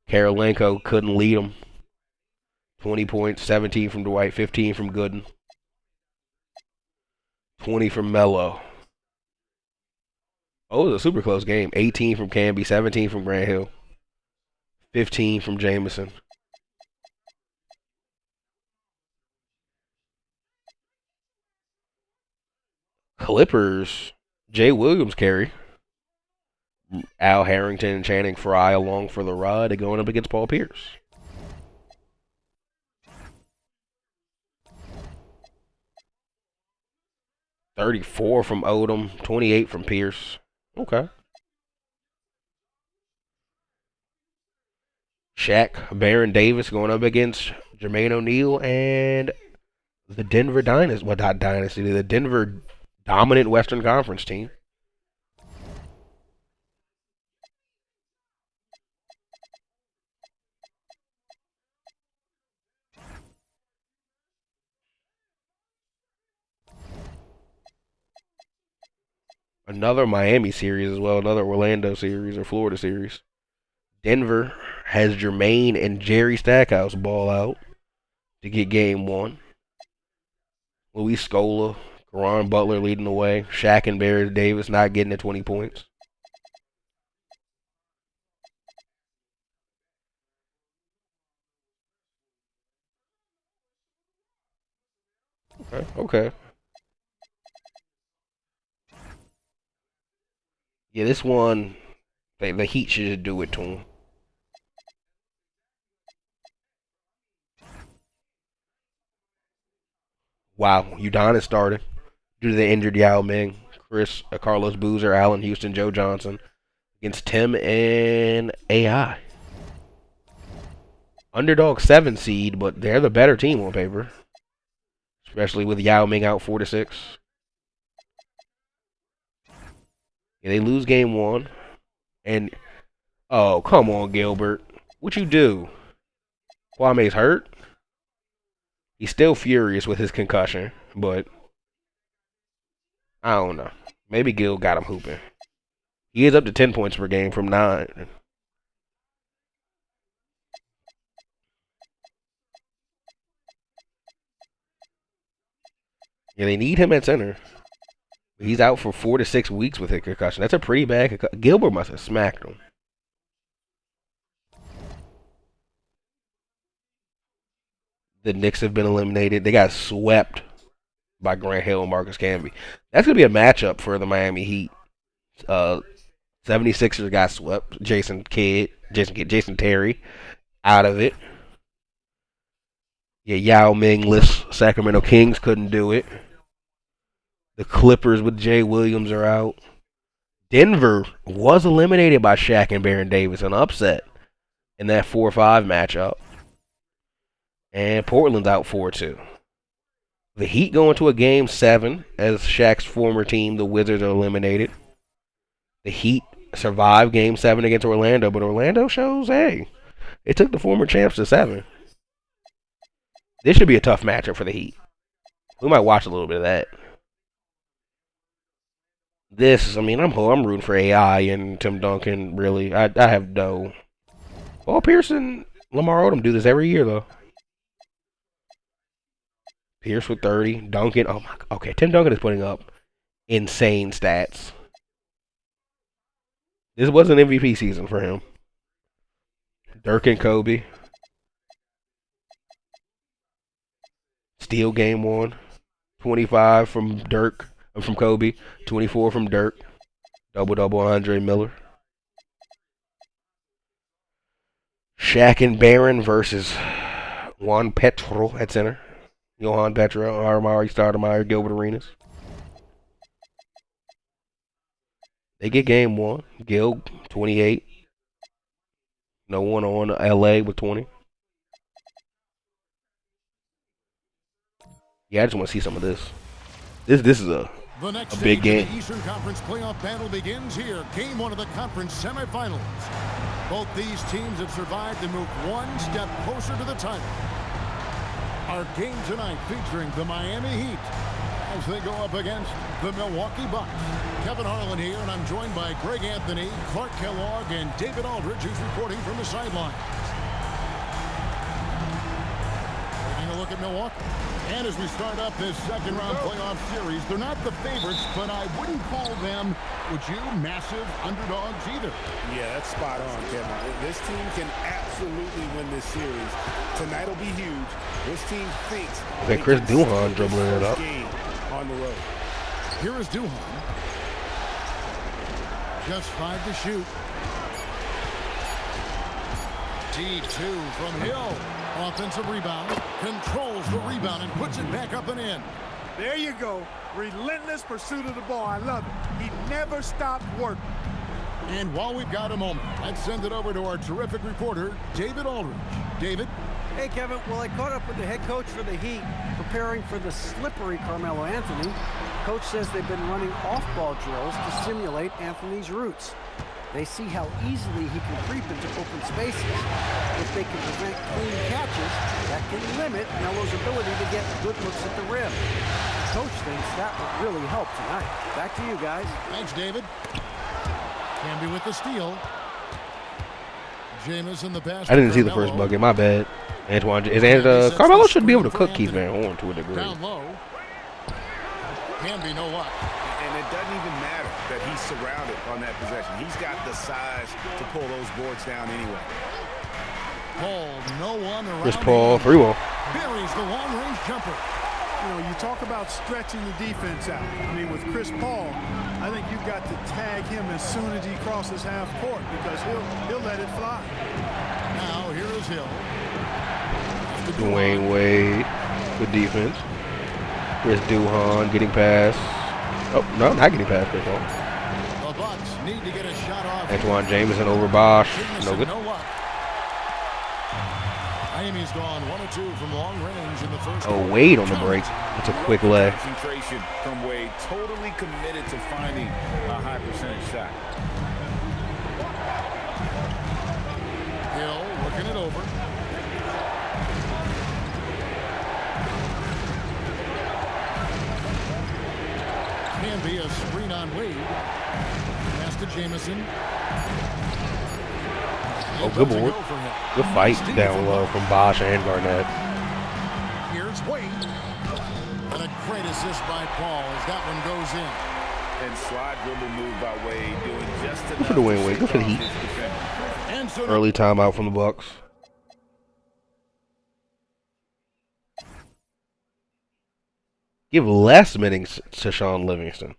S1: Karolinko couldn't lead them. 20 points, 17 from Dwight, 15 from Gooden. 20 from Melo. Oh, it was a super close game. 18 from Camby, 17 from Grant Hill, 15 from Jameson. Clippers, Jay Williams carry. Al Harrington and Channing Frye along for the ride, going up against Paul Pierce. $34 from Odom, 28 from Pierce. Okay. Shaq, Baron Davis going up against Jermaine O'Neal and the Denver Dynasty. Well, not Dynasty, the Denver dominant Western Conference team. Another Miami series as well, another Orlando series or Florida series. Denver has Jermaine and Jerry Stackhouse ball out to get game one. Luis Scola, Caron Butler leading the way. Shaq and Baron Davis not getting to 20 points. Okay. Yeah, this one, the Heat should just do it to him. Wow, Udonis started due to the injured Yao Ming, Carlos Boozer, Allen Houston, Joe Johnson against Tim and AI. Underdog 7 seed, but they're the better team on paper, especially with Yao Ming out 4-6. Yeah, they lose game one, and oh, come on, Gilbert, what you do? Kwame's hurt. He's still furious with his concussion, but I don't know. Maybe Gil got him hooping. He is up to 10 points per game from 9. Yeah, they need him at center. He's out for 4 to 6 weeks with a concussion. That's a pretty bad concussion. Gilbert must have smacked him. The Knicks have been eliminated. They got swept by Grant Hill and Marcus Camby. That's going to be a matchup for the Miami Heat. 76ers got swept. Jason Terry out of it. Yeah, Yao Ming-less Sacramento Kings couldn't do it. The Clippers with Jay Williams are out. Denver was eliminated by Shaq and Baron Davis, an upset in that 4-5 matchup. And Portland's out 4-2. The Heat go into a game 7 as Shaq's former team, the Wizards, are eliminated. The Heat survived game 7 against Orlando, but Orlando shows, hey, it took the former champs to 7. This should be a tough matchup for the Heat. We might watch a little bit of that. I'm rooting for AI and Tim Duncan, really. I have no. Paul Pierce and Lamar Odom do this every year, though. Pierce with 30. Duncan, oh my, okay, Tim Duncan is putting up insane stats. This was an MVP season for him. Dirk and Kobe. Steal game 1. 25 from Kobe. 24 from Dirk. Double-double Andre Miller. Shaq and Barron versus Juan Petro at center. Johan Petro, Armari Stoudemire, Gilbert Arenas. They get game 1. Gil, 28. No one on LA with 20. Yeah, I just want to see some of this. This is a big game.
S2: The Eastern Conference playoff battle begins here. Game 1 of the conference semifinals. Both these teams have survived and moved one step closer to the title. Our game tonight featuring the Miami Heat as they go up against the Milwaukee Bucks. Kevin Harlan here, and I'm joined by Greg Anthony, Clark Kellogg, and David Aldridge, who's reporting from the sideline. Taking a look at Milwaukee. And as we start up this second round playoff series, they're not the favorites, but I wouldn't call them, would you, massive underdogs either.
S3: Yeah, that's spot on, Kevin. This team can absolutely win this series. Tonight will be huge. This team thinks.
S1: Okay, Chris Duhon dribbling it up.
S3: On the road.
S2: Here is Duhon. Just 5 to shoot. T2 from Hill. Offensive rebound. Controls the rebound and puts it back up and in.
S5: There you go. Relentless pursuit of the ball. I love it. He never stopped working.
S2: And while we've got a moment, let's send it over to our terrific reporter, David Aldridge. David?
S4: Hey, Kevin. Well, I caught up with the head coach for the Heat, preparing for the slippery Carmelo Anthony. Coach says they've been running off-ball drills to simulate Anthony's routes. They see how easily he can creep into open spaces. If they can prevent clean catches, that can limit Melo's ability to get good looks at the rim. Coach thinks that would really help tonight. Back to you guys.
S2: Thanks, David. Camby with the steal. Jameis in the pass.
S1: I didn't see the first bucket. My bad. Antoine. Carmelo should be able to cook Keith Van Horn to a degree.
S2: Down low. Camby, no luck.
S3: And it doesn't even matter that he's surrounded on that possession. He's got the size to pull those boards down anyway.
S2: Paul, no one around.
S1: Chris Paul, 3-1.
S2: Buries the long-range jumper.
S5: You know, you talk about stretching the defense out. I mean, with Chris Paul, I think you've got to tag him as soon as he crosses half court because he'll let it fly.
S2: Now here is Hill.
S1: Dwayne Wade, good defense. Chris Duhon getting past. Oh, no, not getting past Chris Paul.
S2: The Bucks need to get a shot off.
S1: Antoine Jameson over Bosch. No good.
S2: No luck. Miami's gone 1 of 2 from long range in the first.
S1: Oh, Wade on the break. It's a quick leg.
S3: Concentration from Wade. Totally committed to finding a high percentage shot.
S2: Hill working it over. Can be a screen on Wade. Pass to Jamison.
S1: Oh, good board. Good fight down low from Bosch and Garnett.
S2: Here's Wade. And a great assist by Paul as that one goes in.
S3: And slide dribble move by Wade, doing just enough
S1: Good for the win, Wade. Good for the Heat.
S2: And so
S1: Early timeout from the Bucks. Give less minutes to Sean Livingston.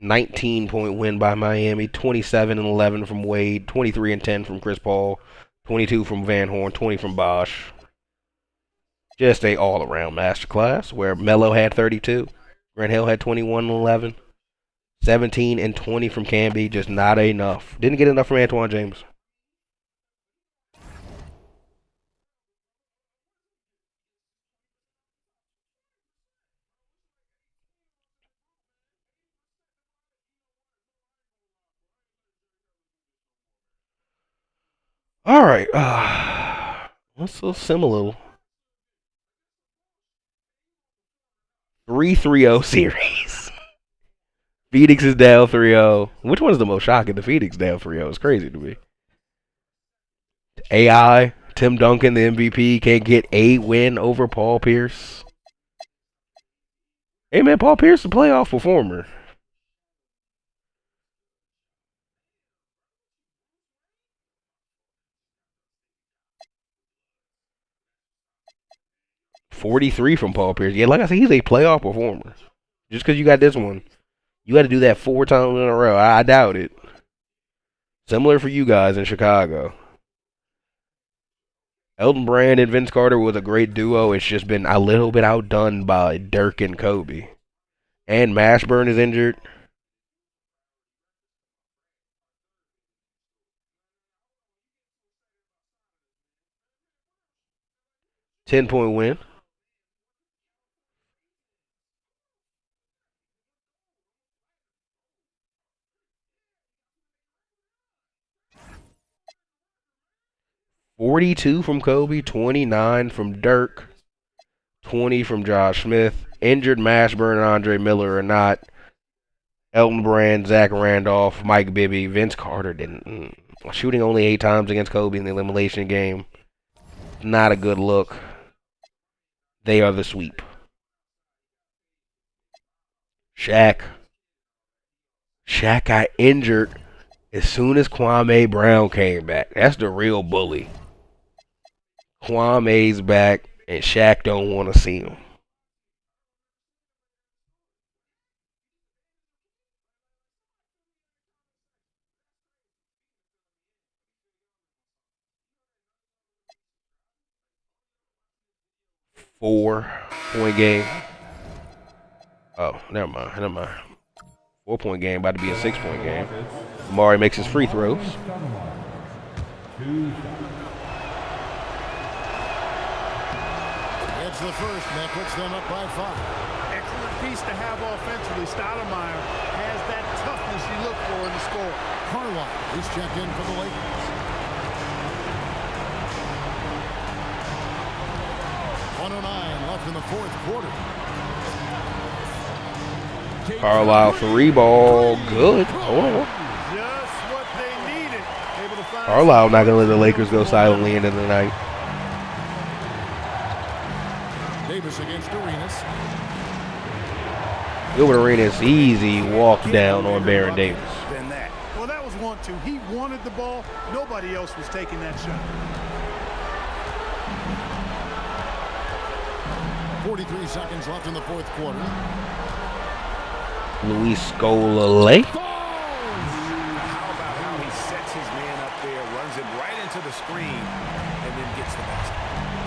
S1: "19-point win by Miami, 27-11 from Wade, 23-10 from Chris Paul, 22 from Van Horn, 20 from Bosch. Just a all-around masterclass where Melo had 32, Grant Hill had 21-11, 17 and 20 from Camby, just not enough. Didn't get enough from Antoine James. All right, let's sim a little. 3-3-0 series. Phoenix is down 3-0. Which one is the most shocking? The Phoenix down 3-0 is crazy to me. AI, Tim Duncan, the MVP, can't get a win over Paul Pierce. Hey man, Paul Pierce is a playoff performer. .43 from Paul Pierce. Yeah, like I said, he's a playoff performer. Just because you got this one, you got to do that 4 times in a row. I doubt it. Similar for you guys in Chicago. Elton Brand and Vince Carter was a great duo. It's just been a little bit outdone by Dirk and Kobe. And Mashburn is injured. .10 win. .42 from Kobe, 29 from Dirk, 20 from Josh Smith. Injured Mashburn and Andre Miller are not. Elton Brand, Zach Randolph, Mike Bibby, Vince Carter didn't. Shooting only 8 times against Kobe in the elimination game. Not a good look. They are the sweep. Shaq got injured as soon as Kwame Brown came back. That's the real bully. Kwame's back, and Shaq don't want to see him. Four-point game. Oh, never mind. 4-point game, about to be a 6-point game. Amari makes his free throws.
S2: It's the first, and that puts them up by 5.
S5: Excellent piece to have offensively. Stoudemire has that toughness you look for in the score.
S2: Carlisle, he's checked in for the Lakers. 109 left in the 4th quarter.
S1: Carlisle free ball, good. Hold on.
S5: Just what they needed. Able to find
S1: Carlisle not going to let the Lakers go silently into the night.
S2: Davis against Arenas.
S1: Gilbert Arenas, easy walk down on Baron Davis.
S5: Well, that was 1-2. He wanted the ball. Nobody else was taking that shot.
S2: 43 seconds left in the 4th quarter.
S1: Luis Scolare.
S3: How about how he sets his man up there, runs it right into the screen, and then gets the basket.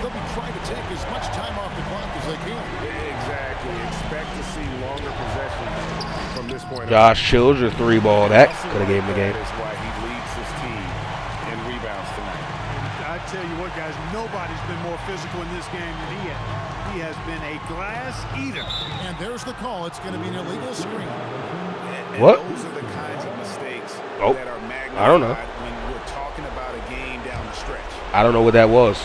S2: They'll be trying to take as much time off the clock as they can.
S3: Exactly. Expect to see longer possessions from this point on.
S1: Josh Childress three ball. That could have gave him the game.
S3: That is why he leads his team in rebounds tonight.
S5: I tell you what, guys, nobody's been more physical in this game than he has. He has been a glass eater.
S2: And there's the call. It's going to be an illegal screen.
S3: And
S1: What?
S3: those are the kinds of mistakes
S1: Oh,
S3: that are magnified
S1: I don't know.
S3: when we're talking about a game down the stretch.
S1: I don't know what that was.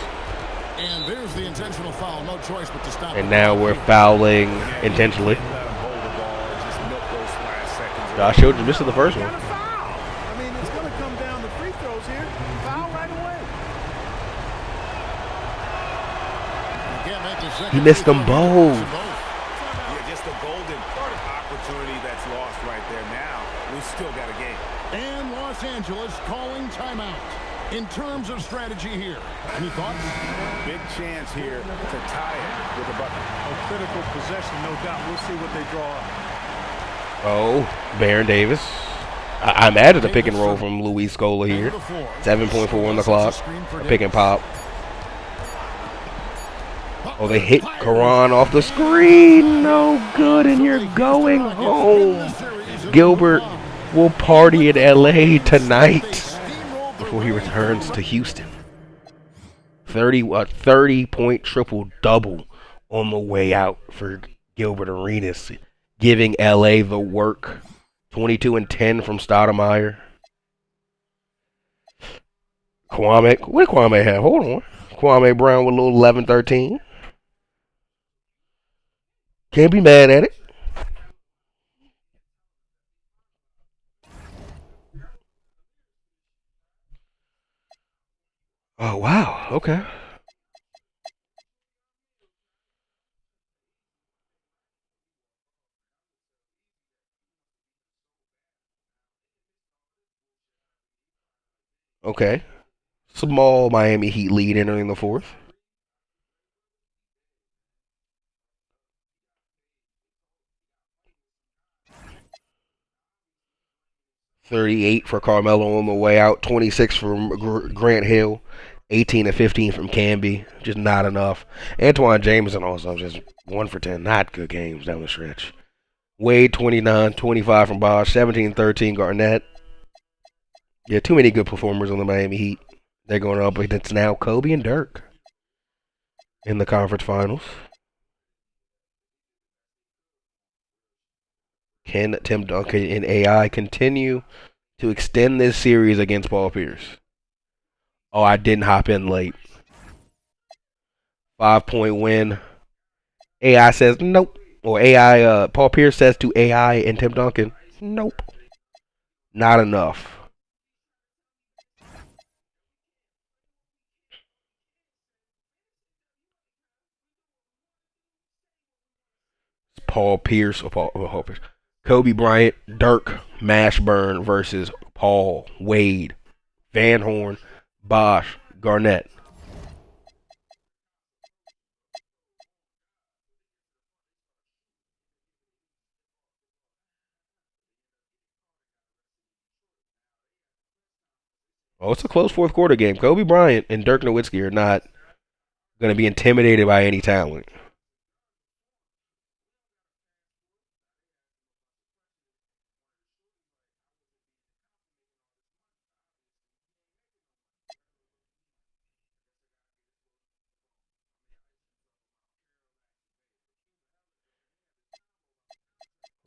S2: And there's the intentional foul. No choice but to stop.
S1: And now we're fouling intentionally.
S3: Let him hold the ball and just milk those last seconds.
S1: Josh Childress missed the first one.
S5: Got a foul. I mean, it's going to come
S2: make the second
S1: He missed
S2: free
S1: them
S2: throw here.
S1: both.
S3: Yeah, just a golden opportunity that's lost right there. Now, we still got a game.
S2: And Los Angeles calling timeout. In terms of strategy here, any thoughts?
S3: Big chance here to tie it with a bucket.
S5: A critical possession, no doubt. We'll see what they draw up.
S1: Oh, Baron Davis. I imagine a pick and roll from Luis Scola here. 7.4 on the clock. A pick and pop. Oh, they hit Karan off the screen. No good, and you're going home. Gilbert will party in L.A. tonight before he returns to Houston. 30-point triple-double on the way out for Gilbert Arenas, giving L.A. the work. 22 and 10 from Stoudemire. Kwame, what did Kwame have? Hold on. Kwame Brown with a little 11-13. Can't be mad at it. Oh, wow. Okay. Okay. Small Miami Heat lead entering the fourth. $38 for Carmelo on the way out. 26 from Grant Hill. 18 and 15 from Camby. Just not enough. Antoine Jameson also just 1 for 10. Not good games down the stretch. Wade 29, 25 from Bosh. 17-13 Garnett. Yeah, too many good performers on the Miami Heat. They're going up against now Kobe and Dirk in the conference finals. Can Tim Duncan and AI continue to extend this series against Paul Pierce? Oh, I didn't hop in late. 5-point win. AI says nope. Or AI, Paul Pierce says to AI and Tim Duncan, nope. Not enough. Paul Pierce. Kobe Bryant, Dirk, Mashburn versus Paul, Wade, Van Horn, Bosh, Garnett. Oh, it's a close fourth quarter game. Kobe Bryant and Dirk Nowitzki are not going to be intimidated by any talent.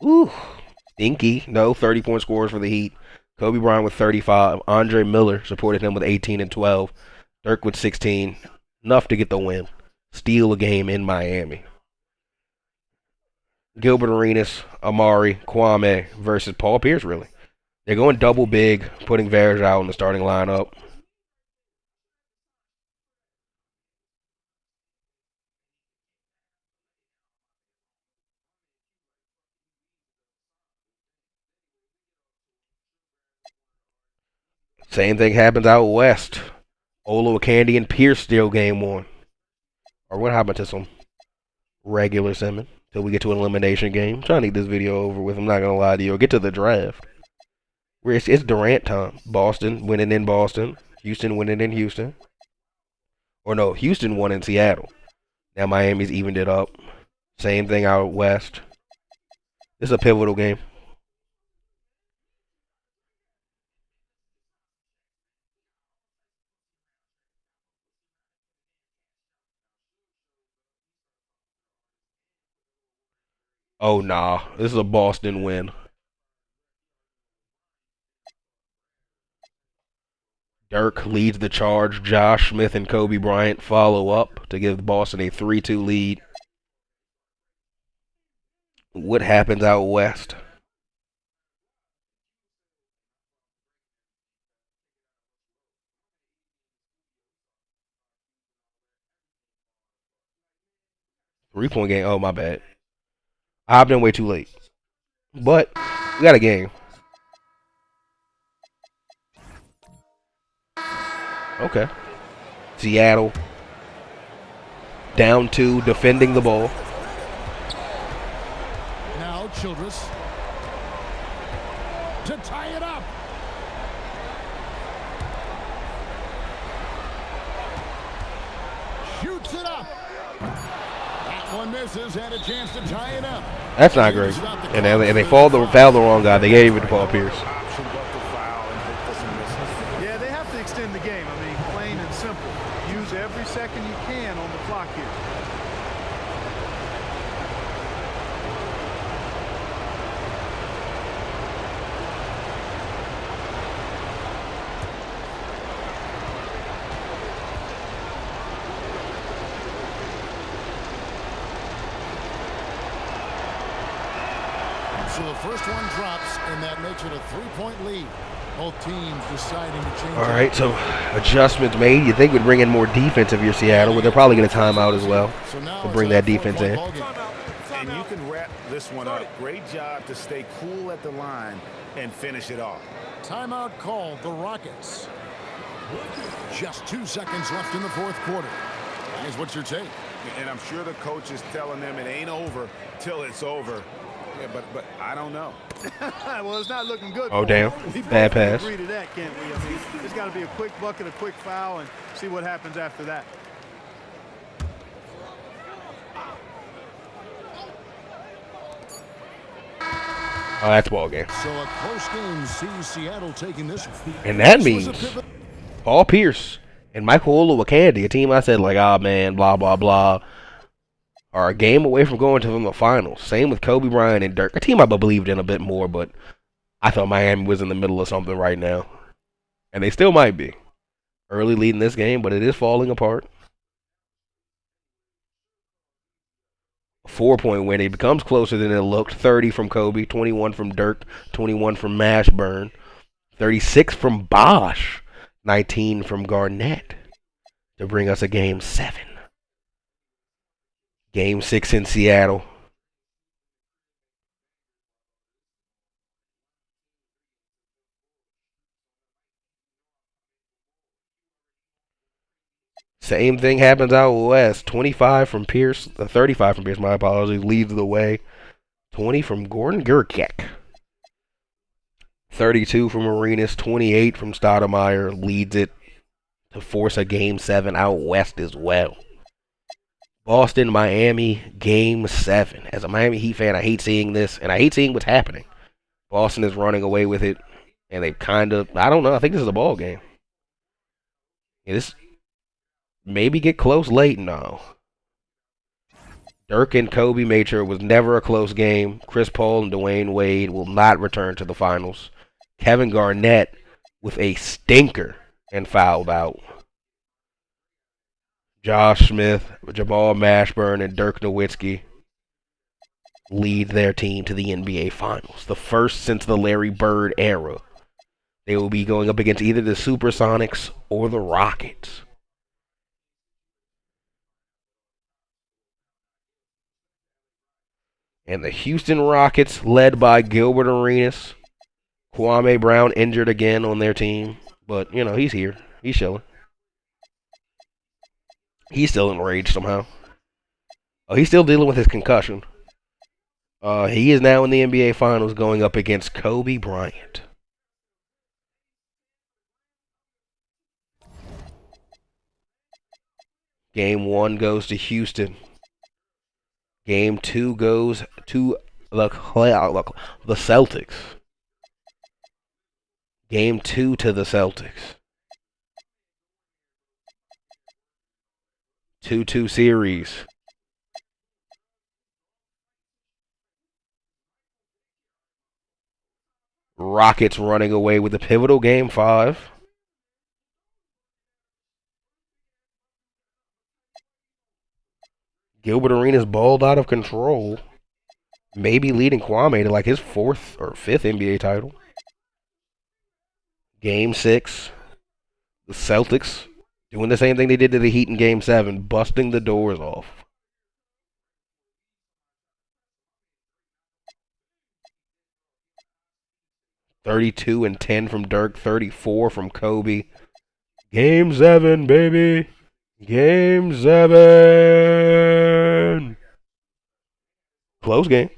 S1: Ooh, stinky. No, 30-point scores for the Heat. Kobe Bryant with 35. Andre Miller supported him with 18 and 12. Dirk with 16. Enough to get the win. Steal a game in Miami. Gilbert Arenas, Amari, Kwame versus Paul Pierce, really. They're going double big, putting Varejao out in the starting lineup. Same thing happens out west. Candy and Pierce steal game one. Or what happened to some regular Simmons? Till we get to an elimination game. I'm trying to get this video over with. I'm not going to lie to you. Or get to the draft. It's Durant time. Boston winning in Boston. Houston winning in Houston. Or no, Houston won in Seattle. Now Miami's evened it up. Same thing out west. This is a pivotal game. Oh, nah. This is a Boston win. Dirk leads the charge. Josh Smith and Kobe Bryant follow up to give Boston a 3-2 lead. What happens out west? 3-point game. Oh, my bad. I hopped in way too late. But we got a game. Okay. Seattle. Down 2, defending the ball.
S2: Now Childress to tie it up. Shoots it up. That one misses, and a chance to tie it up.
S1: That's not great. And they foul the wrong guy. They gave it to Paul Pierce.
S5: Yeah, they have to extend the game. I mean, plain and simple. Use every second you can on the clock here.
S2: So the first one drops, and that makes it a 3-point lead. Both teams deciding to change.
S1: All right, so adjustments made. You think we'd bring in more defense if you're Seattle, but they're probably going to timeout as well to bring that defense in.
S3: And you can wrap this one up. Great job to stay cool at the line and finish it off.
S2: Timeout called the Rockets. Just 2 seconds left in the fourth quarter. Guys, what's your take?
S3: And I'm sure the coach is telling them it ain't over till it's over. Yeah, but I don't know.
S5: Well, it's not looking good.
S1: Oh, damn. Bad pass.
S5: Agree to that, can't we? I mean, it's got to be a quick bucket, a quick foul, and see what happens after that.
S1: Oh, that's ball game.
S2: So a close game sees Seattle taking this one.
S1: And that means Paul Pierce and Michael Olowokandi, a team I said, like, ah, man, blah, blah, blah, are a game away from going to the finals. Same with Kobe Bryant and Dirk. A team I believed in a bit more, but I thought Miami was in the middle of something right now. And they still might be. Early lead in this game, but it is falling apart. A 4-point win. It becomes closer than it looked. 30 from Kobe, 21 from Dirk, 21 from Mashburn, 36 from Bosh, 19 from Garnett to bring us a game 7. Game 6 in Seattle. Same thing happens out west. 25 from Pierce, 35 from Pierce, my apologies, leads the way. 20 from Gordon Gurkek. 32 from Arenas, 28 from Stoudemire leads it to force a game 7 out west as well. Boston, Miami, game 7. As a Miami Heat fan, I hate seeing this, and I hate seeing what's happening. Boston is running away with it, and they kind of, I don't know, I think this is a ball game. Yeah, this maybe get close late now. Dirk and Kobe made sure it was never a close game. Chris Paul and Dwayne Wade will not return to the finals. Kevin Garnett with a stinker and fouled out. Josh Smith, Jamal Mashburn, and Dirk Nowitzki lead their team to the NBA Finals. The first since the Larry Bird era. They will be going up against either the Supersonics or the Rockets. And the Houston Rockets, led by Gilbert Arenas. Kwame Brown injured again on their team. But, you know, he's here. He's chilling. He's still enraged somehow. Oh, he's still dealing with his concussion. He is now in the NBA Finals going up against Kobe Bryant. Game 1 goes to Houston. Game 2 goes to the Celtics. Game 2 to the Celtics. 2-2 series. Rockets running away with the pivotal game 5. Gilbert Arenas balled out of control. Maybe leading Kwame to like his 4th or 5th NBA title. Game 6. The Celtics doing the same thing they did to the Heat in Game 7, busting the doors off. 32 and 10 from Dirk, 34 from Kobe. Game 7, baby. Game 7. Close game.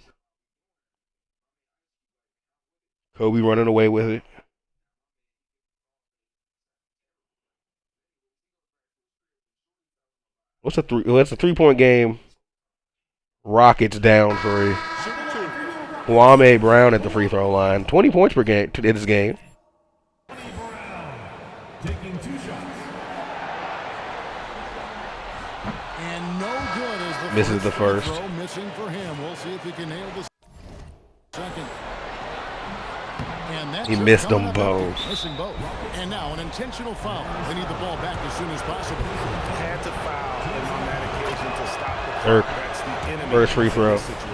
S1: Kobe running away with it. What's a three? Well, it's a 3-point game. Rockets down 3. Kwame Brown at the free throw line. 20 points per game in this game.
S6: Taking 2 shots.
S2: And no good as the
S1: Misses the first.
S2: Throw missing for him. We'll see if he can nail the second. And that's
S1: He
S2: it,
S1: missed
S2: coming
S1: them
S2: up
S1: both.
S2: empty, missing both. And now an intentional foul. They need the ball back as soon as possible.
S3: Had to foul, and on that occasion to stop the
S1: Dirk.
S3: clock. That's the enemy
S1: First free throw.
S3: situation.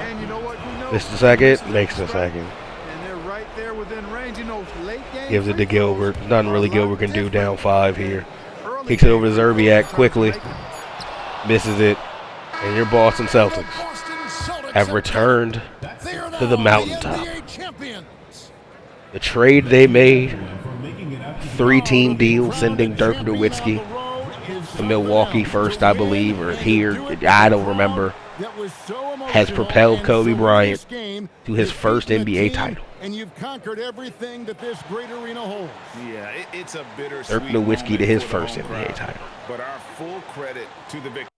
S5: And you know what? We know
S1: Misses the second. Makes the second.
S5: and they're right there within range. You know, late game.
S1: Gives it to
S5: free throws
S1: Gilbert. Nothing really
S5: are a
S1: Gilbert
S5: lot
S1: can do
S5: different.
S1: down 5 here.
S5: Early
S1: Kicks it
S5: game
S1: over to
S5: free throws
S1: Zerbiak
S5: are
S1: quickly.
S5: make-
S1: Misses it. And your Boston Celtics
S2: Boston Celtics
S1: have returned
S2: They are
S1: to the
S2: now
S1: mountaintop.
S2: NBA champions.
S1: The trade they made,
S6: For making it up to
S1: 3-team deal, sending Dirk Nowitzki to Milwaukee first, I believe, or here, I don't remember, has propelled Kobe Bryant to his first NBA title.
S2: And you've conquered everything that this great arena holds.
S3: Yeah, it's a bittersweet
S1: Dirk Nowitzki
S3: moment
S1: to his
S3: for the
S1: first
S3: home
S1: NBA
S3: crowd.
S1: title.
S3: But our full credit to the victory.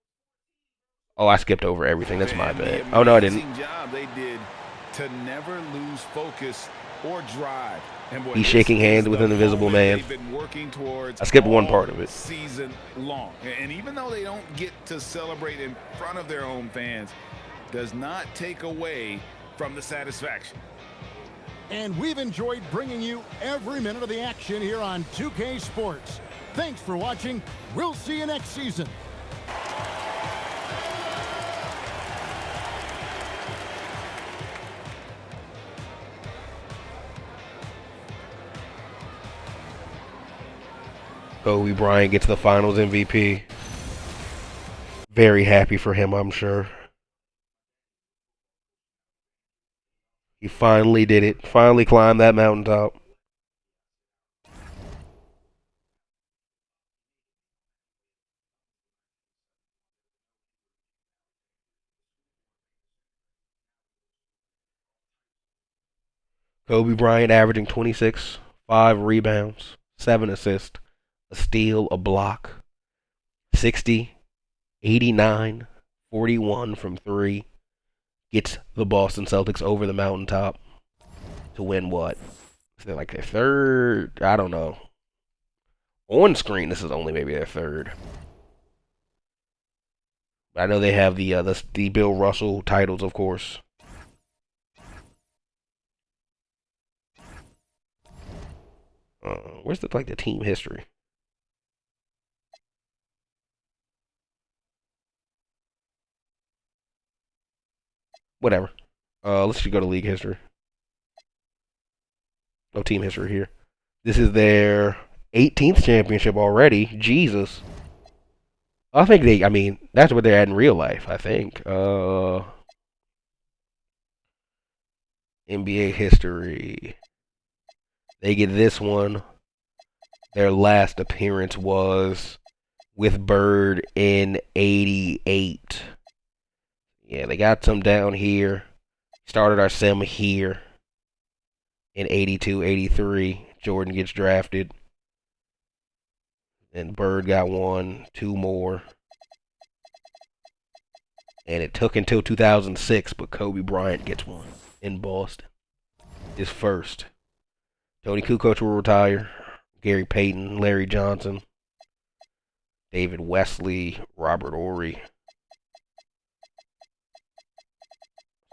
S1: Oh, I skipped over everything. That's my
S3: And the
S1: bad. Oh, no, I didn't.
S3: amazing job they did to never lose focus or drive. And boy,
S1: He's
S3: this
S1: shaking
S3: is
S1: hands
S3: the
S1: with an invisible
S3: moment
S1: man.
S3: they've been working towards
S1: I skipped one
S3: all
S1: part of it.
S3: season long. And even though they don't get to celebrate in front of their home fans, does not take away from the satisfaction.
S2: And we've enjoyed bringing you every minute of the action here on 2K Sports. Thanks for watching. We'll see you next season.
S1: Kobe Bryant gets the Finals MVP. Very happy for him, I'm sure. He finally did it. Finally climbed that mountaintop. Kobe Bryant averaging 26, 5 rebounds, 7 assists, a steal, a block, 60, 89, 41 from 3. Gets the Boston Celtics over the mountaintop to win what? Is it like their third? I don't know. On screen, this is only maybe their third. I know they have the Bill Russell titles, of course. Where's the team history? Whatever. Let's just go to league history. No team history here. This is their 18th championship already. Jesus. I mean, that's what they're at in real life, I think. NBA history. They get this one. Their last appearance was with Bird in 88. Yeah, they got some down here. Started our sim here in 82, 83. Jordan gets drafted. And Bird got 1, 2 more. And it took until 2006, but Kobe Bryant gets 1 in Boston. His first. Tony Kukoc will retire. Gary Payton, Larry Johnson, David Wesley, Robert Horry.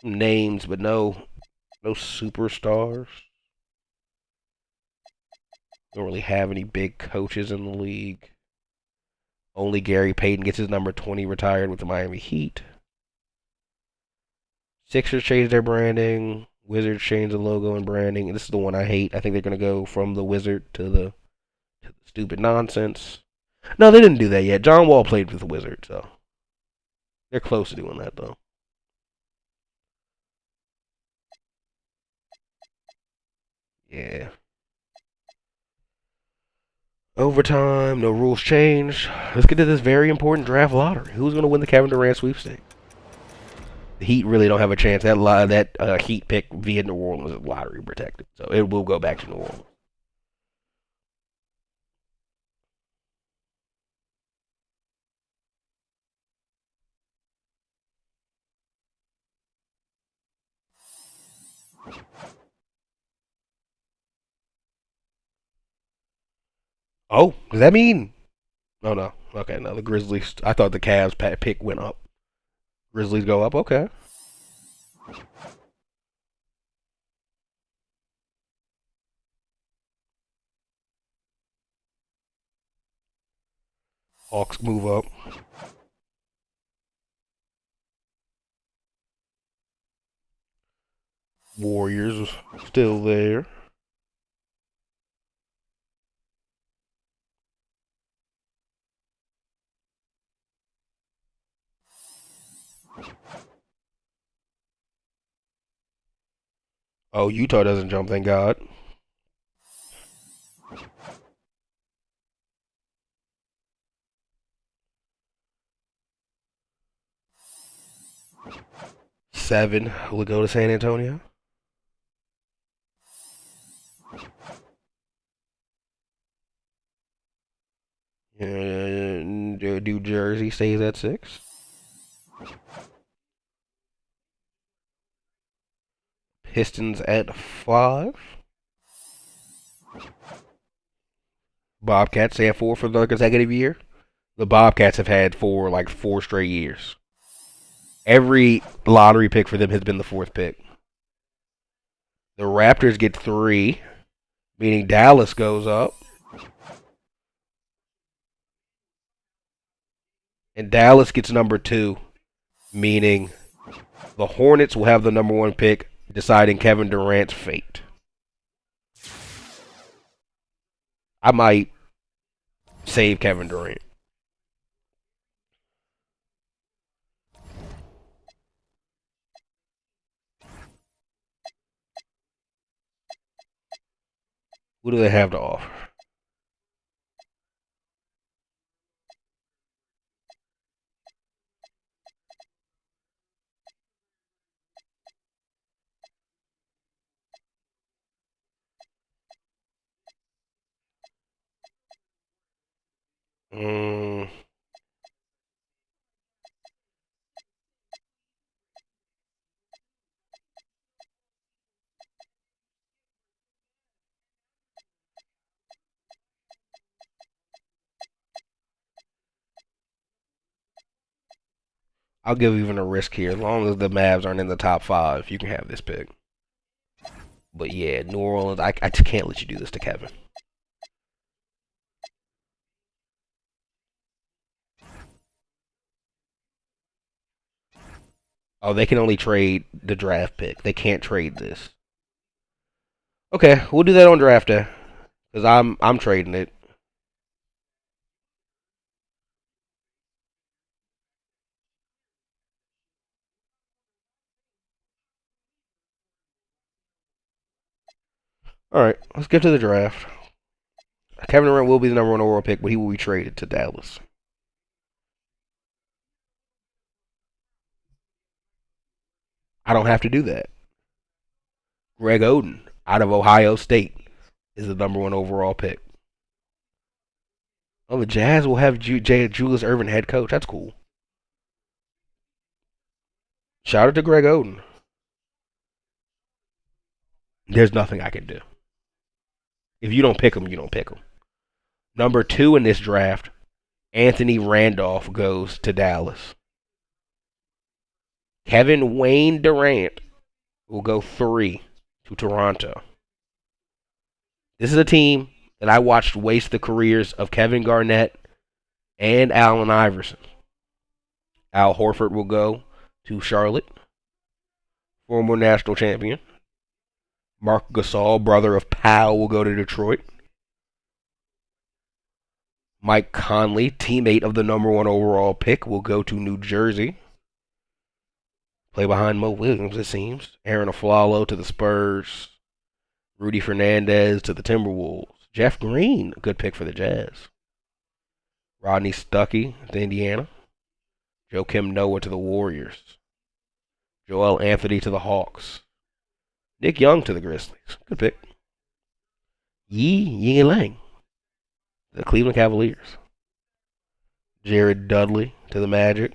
S1: Some names, but no superstars. Don't really have any big coaches in the league. Only Gary Payton gets his number 20 retired with the Miami Heat. Sixers changed their branding. Wizards changed the logo and branding. This is the one I hate. I think they're going to go from the Wizard to the stupid nonsense. No, they didn't do that yet. John Wall played with the Wizards, so they're close to doing that, though. Yeah. Overtime, no rules changed. Let's get to this very important draft lottery. Who's going to win the Kevin Durant sweepstakes? The Heat really don't have a chance. That Heat pick via New Orleans is lottery protected, so it will go back to New Orleans. Oh, does that mean? Oh no. Okay, no. The Grizzlies. I thought the Cavs pick went up. Grizzlies go up. Okay. Hawks move up. Warriors still there. Oh, Utah doesn't jump, thank God. Seven will go to San Antonio. New Jersey stays at 6. Pistons at 5. Bobcats stay at 4 for another consecutive year. The Bobcats have had 4 straight years. Every lottery pick for them has been the 4th pick. The Raptors get 3, meaning Dallas goes up. And Dallas gets number 2, meaning the Hornets will have the number 1 pick, deciding Kevin Durant's fate. I might save Kevin Durant. What do they have to offer? I'll give even a risk here. As long as the Mavs aren't in the top 5, you can have this pick. But yeah, New Orleans, I just can't let you do this to Kevin. Oh, they can only trade the draft pick. They can't trade this. Okay, we'll do that on draft day. Because I'm trading it. Alright, let's get to the draft. Kevin Durant will be the number 1 overall pick, but he will be traded to Dallas. I don't have to do that. Greg Oden, out of Ohio State, is the number 1 overall pick. Oh, the Jazz will have Julius Erving head coach. That's cool. Shout out to Greg Oden. There's nothing I can do. If you don't pick him, you don't pick him. Number 2 in this draft, Anthony Randolph goes to Dallas. Kevin Wayne Durant will go 3 to Toronto. This is a team that I watched waste the careers of Kevin Garnett and Allen Iverson. Al Horford will go to Charlotte, former national champion. Marc Gasol, brother of Powell, will go to Detroit. Mike Conley, teammate of the number 1 overall pick, will go to New Jersey. Play behind Mo Williams, it seems. Aaron Aflalo to the Spurs. Rudy Fernandez to the Timberwolves. Jeff Green, a good pick for the Jazz. Rodney Stuckey to Indiana. Joakim Noah to the Warriors. Joel Anthony to the Hawks. Nick Young to the Grizzlies. Good pick. Yi Lang to the Cleveland Cavaliers. Jared Dudley to the Magic.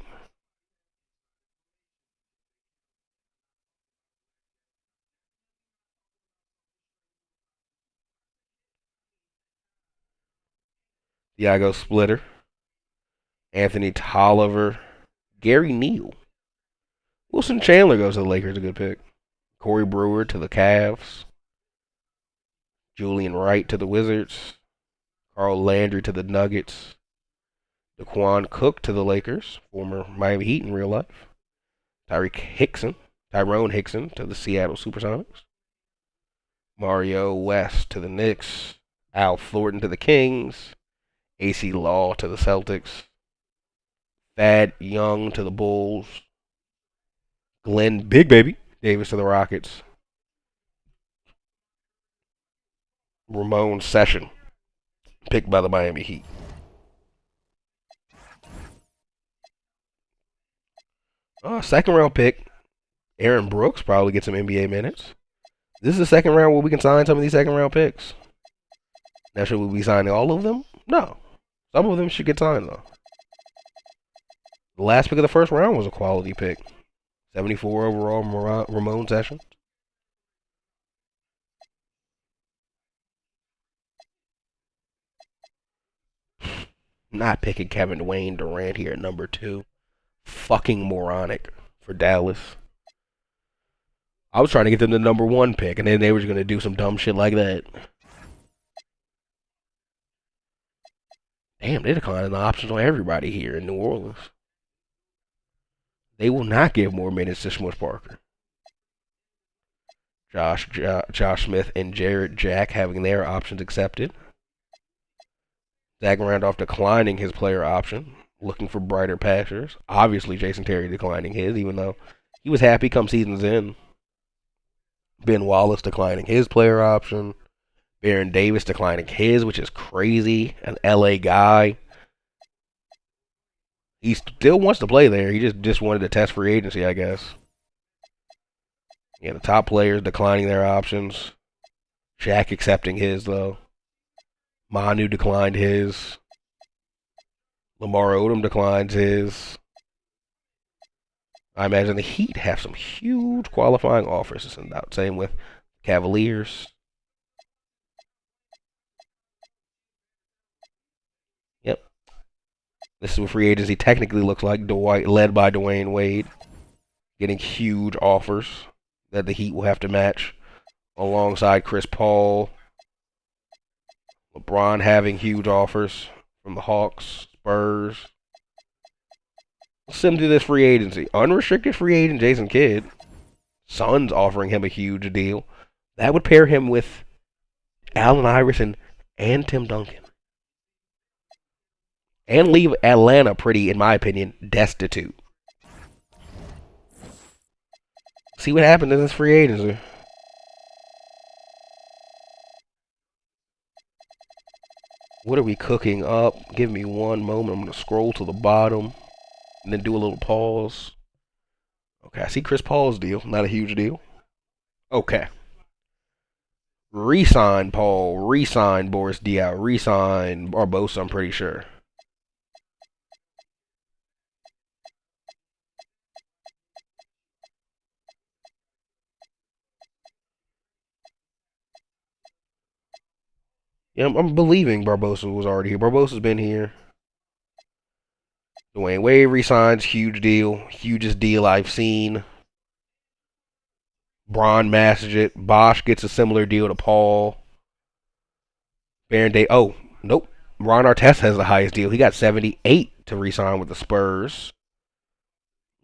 S1: Thiago Splitter. Anthony Tolliver. Gary Neal. Wilson Chandler goes to the Lakers, a good pick. Corey Brewer to the Cavs. Julian Wright to the Wizards. Carl Landry to the Nuggets. Daquan Cook to the Lakers, former Miami Heat in real life. Tyrone Hickson to the Seattle Supersonics. Mario West to the Knicks. Al Thornton to the Kings. AC Law to the Celtics. Thad Young to the Bulls. Glenn Big Baby Davis to the Rockets. Ramon Session, picked by the Miami Heat. Second round pick, Aaron Brooks probably gets some NBA minutes. This is the second round where we can sign some of these second round picks. Now, should we be signing all of them? No. Some of them should get signed, though. The last pick of the first round was a quality pick. 74 overall, Ramon Sessions. Not picking Kevin Wayne Durant here at number 2. Fucking moronic for Dallas. I was trying to get them the number 1 pick, and then they were just going to do some dumb shit like that. Damn, they're declining the options on everybody here in New Orleans. They will not give more minutes to Smush Parker. Josh Smith and Jarrett Jack having their options accepted. Zach Randolph declining his player option, looking for brighter pastures. Obviously, Jason Terry declining his, even though he was happy come season's end. Ben Wallace declining his player option. Baron Davis declining his, which is crazy. An LA guy. He still wants to play there. He just wanted to test free agency, I guess. Yeah, the top players declining their options. Shaq accepting his, though. Manu declined his. Lamar Odom declines his. I imagine the Heat have some huge qualifying offers to send out. Same with Cavaliers. Yep. This is what free agency technically looks like, led by Dwayne Wade. Getting huge offers that the Heat will have to match alongside Chris Paul. LeBron having huge offers from the Hawks, Spurs. Let's send him to this free agency. Unrestricted free agent Jason Kidd. Suns offering him a huge deal. That would pair him with Allen Iverson and Tim Duncan. And leave Atlanta pretty, in my opinion, destitute. See what happens in this free agency. What are we cooking up? Give me one moment. I'm going to scroll to the bottom and then do a little pause. Okay, I see Chris Paul's deal. Not a huge deal. Okay. Resign Paul. Resign Boris Diaw. Resign Barbosa, I'm pretty sure. Yeah, I'm believing Barbosa was already here. Barbosa's been here. Dwayne Wade resigns. Huge deal. Hugest deal I've seen. Bron Massaget. Bosch gets a similar deal to Paul. Baron Day. Oh, nope. Ron Artest has the highest deal. He got 78 to resign with the Spurs.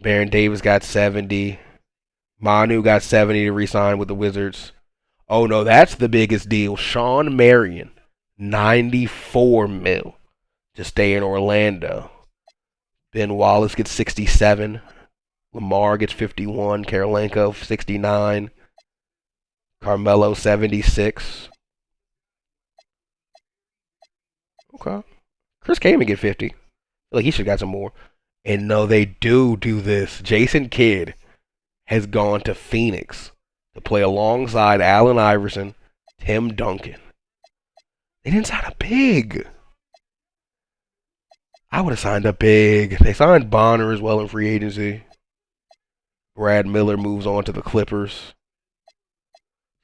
S1: Baron Davis got 70. Manu got 70 to resign with the Wizards. Oh, no, that's the biggest deal. Sean Marion. 94 mil to stay in Orlando. Ben Wallace gets 67. Lamar gets 51. Karolinko 69. Carmelo 76. Okay. Chris Kaman get 50. Like he should have got some more. And no, they do this. Jason Kidd has gone to Phoenix to play alongside Allen Iverson, Tim Duncan. They didn't sign a big. I would have signed a big. They signed Bonner as well in free agency. Brad Miller moves on to the Clippers.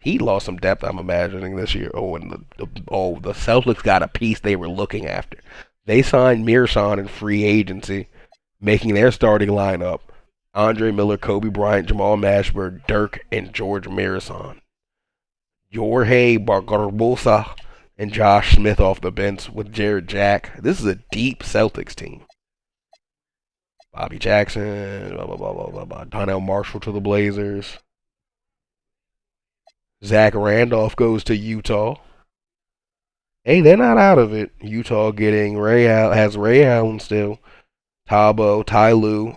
S1: He lost some depth, I'm imagining, this year. Oh, and the Celtics got a piece they were looking after. They signed Mearson in free agency, making their starting lineup Andre Miller, Kobe Bryant, Jamal Mashburn, Dirk, and George Mearson. Jorge Barbosa and Josh Smith off the bench with Jared Jack. This is a deep Celtics team. Bobby Jackson, Donnell Marshall to the Blazers. Zach Randolph goes to Utah. Hey, they're not out of it. Utah getting Ray Allen still. Tabo, Ty Lue,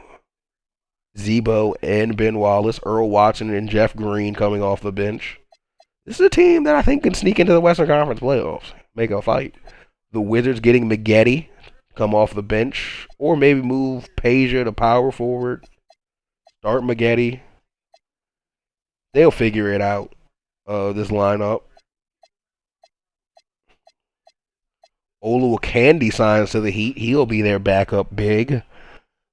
S1: Zebo, and Ben Wallace. Earl Watson and Jeff Green coming off the bench. This is a team that I think can sneak into the Western Conference playoffs. Make a fight. The Wizards getting Maggette, come off the bench. Or maybe move Peja to power forward. Start Maggette. They'll figure it out. This lineup. Oluwakandi signs to the Heat. He'll be their backup big.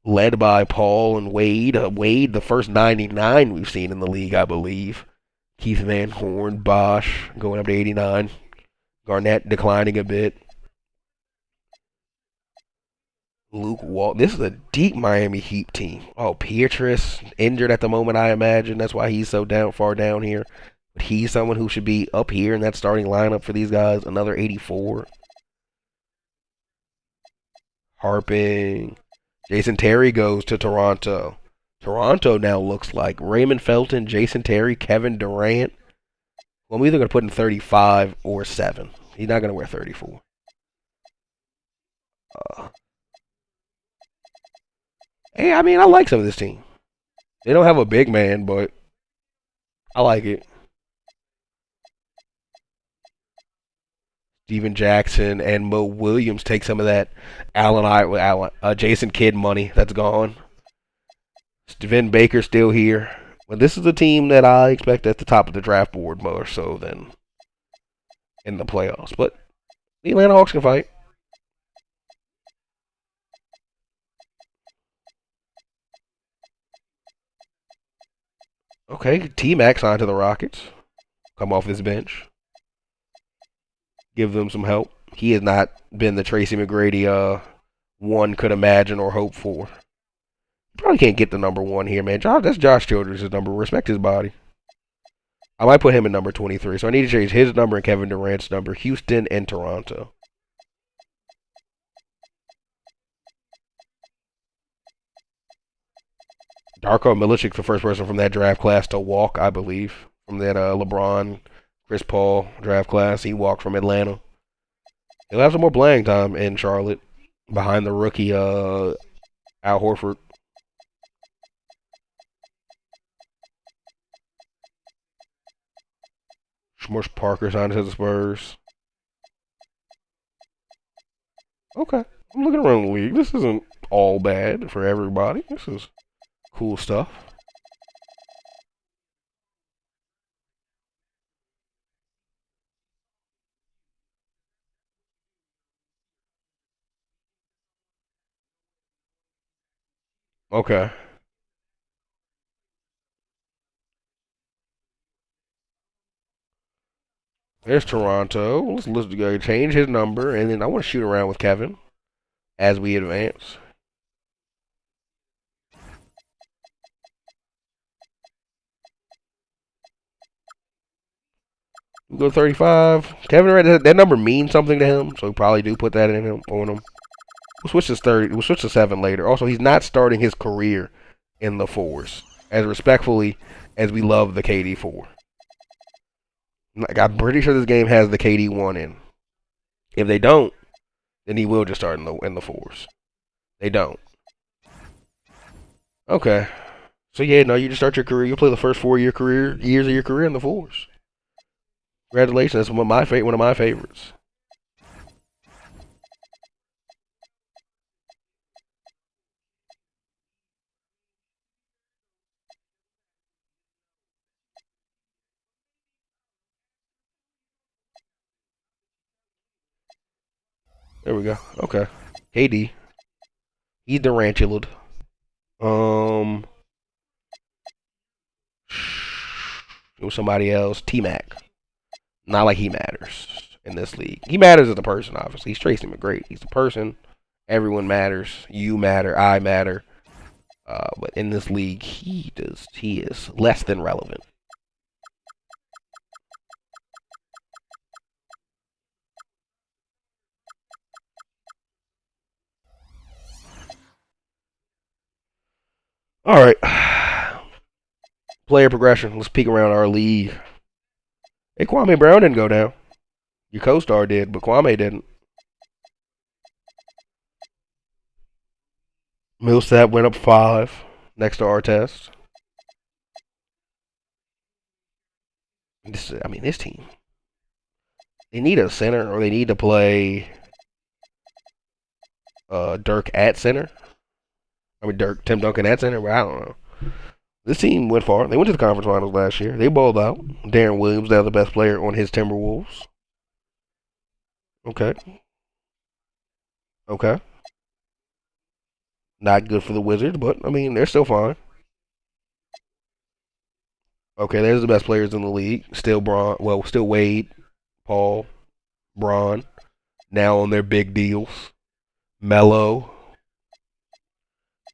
S1: Led by Paul and Wade. Wade, the first 99 we've seen in the league, I believe. Keith Van Horn, Bosch, going up to 89. Garnett declining a bit. Luke Wall. This is a deep Miami Heat team. Oh, Pietrus, injured at the moment, I imagine. That's why he's so far down here. But he's someone who should be up here in that starting lineup for these guys. Another 84. Harping. Jason Terry goes to Toronto. Toronto now looks like Raymond Felton, Jason Terry, Kevin Durant. Well, I'm either going to put in 35 or 7. He's not going to wear 34. Hey, I mean, I like some of this team. They don't have a big man, but I like it. Steven Jackson and Mo Williams take some of that Jason Kidd money that's gone. Vin Baker still here. But this is a team that I expect at the top of the draft board more so than in the playoffs. But the Atlanta Hawks can fight. Okay, T-Mac signed to the Rockets. Come off his bench. Give them some help. He has not been the Tracy McGrady one could imagine or hope for. Probably can't get the number 1 here, man. That's Josh Childress' number. Respect his body. I might put him in number 23. So I need to change his number and Kevin Durant's number. Houston and Toronto. Darko Milicic, the first person from that draft class to walk, I believe. From that LeBron, Chris Paul draft class. He walked from Atlanta. He'll have some more playing time in Charlotte. Behind the rookie Al Horford. Smush Parker signed to the Spurs. Okay. I'm looking around the league. This isn't all bad for everybody. This is cool stuff. Okay. There's Toronto. Let's go change his number, and then I want to shoot around with Kevin as we advance. We go 35. Kevin, that number means something to him, so we probably do put that in him on him. We'll switch to 30. We'll switch to 7 later. Also, he's not starting his career in the 4s, as respectfully as we love the KD 4. Like, I'm pretty sure this game has the KD 1 in. If they don't, then he will just start in the 4s. They don't. Okay. So yeah, no, you just start your career. You play the first 4 years of your career in the 4s. Congratulations, that's one of my favorites. There we go. Okay. KD. He's Durantulid. Um, it was somebody else. T-Mac. Not like he matters in this league. He matters as a person, obviously. He's Tracy McGrady. He's a person. Everyone matters. You matter. I matter. But in this league, he is less than relevant. All right. Player progression. Let's peek around our league. Hey, Kwame Brown didn't go down. Your co-star did, but Kwame didn't. Millsap went up 5 next to Artest. This team. They need a center, or they need to play Dirk at center. Tim Duncan at center, but I don't know. This team went far. They went to the conference finals last year. They balled out. Darren Williams, now the best player on his Timberwolves. Okay. Okay. Not good for the Wizards, but, they're still fine. Okay, there's the best players in the league. Still Wade, Paul, Braun, now on their big deals. Melo.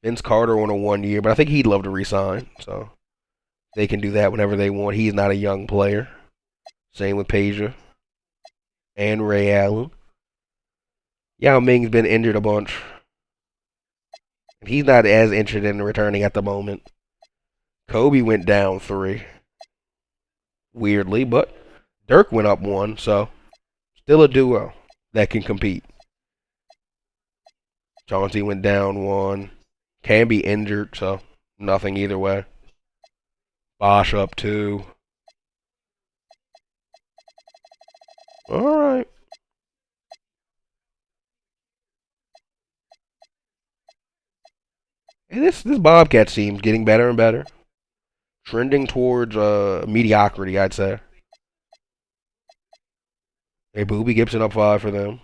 S1: Vince Carter on a 1 year, but I think he'd love to resign, so they can do that whenever they want. He's not a young player. Same with Peja and Ray Allen. Yao Ming's been injured a bunch. He's not as interested in returning at the moment. Kobe went down 3. Weirdly, but Dirk went up 1, so still a duo that can compete. Chauncey went down 1. Can be injured, so nothing either way. Bosch up 2. All right. And this Bobcat team's getting better and better. Trending towards mediocrity, I'd say. Hey, Boobie Gibson up 5 for them.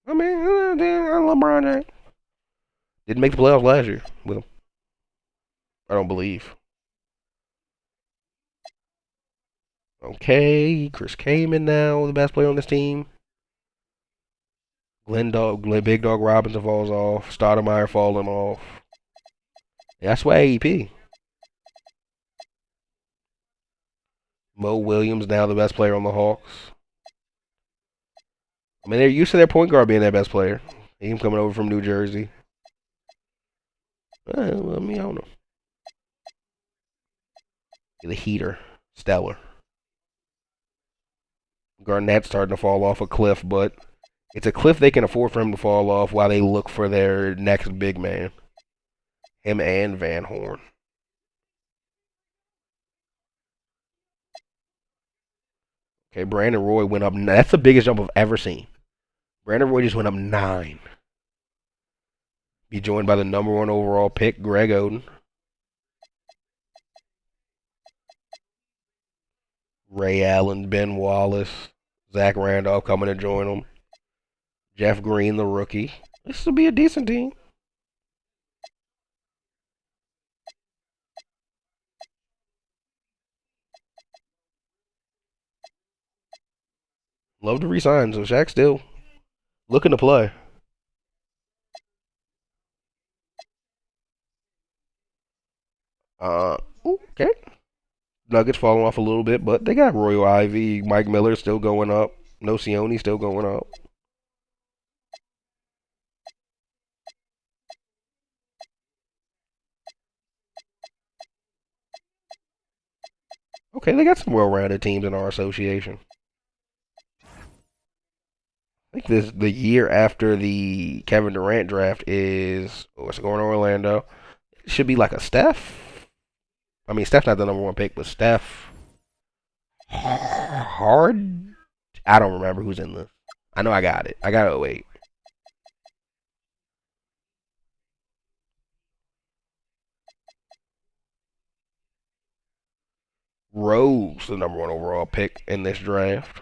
S1: LeBron James didn't make the playoffs last year with him. I don't believe. Okay, Chris Kaman now the best player on this team. Big Dog Robinson falls off. Stoudemire falling off. That's why AEP. Mo Williams now the best player on the Hawks. They're used to their point guard being their best player. Him coming over from New Jersey. I don't know. The heater. Stellar. Garnett's starting to fall off a cliff, but it's a cliff they can afford for him to fall off while they look for their next big man. Him and Van Horn. Okay, Brandon Roy went up. That's the biggest jump I've ever seen. Brandon Roy just went up 9. Be joined by the number 1 overall pick, Greg Oden. Ray Allen, Ben Wallace, Zach Randolph coming to join them. Jeff Green, the rookie. This will be a decent team. Love to resign, so Shaq's still looking to play. Okay. Nuggets falling off a little bit, but they got Royal Ivy, Mike Miller still going up, Nocioni still going up. Okay, they got some well-rounded teams in our association. I think the year after the Kevin Durant draft is what's going on Orlando. should be like a Steph. I mean, Steph's not the number 1 pick, but Steph. Hard? I don't remember who's in this. I know I got it. I got 08. Rose, the number 1 overall pick in this draft.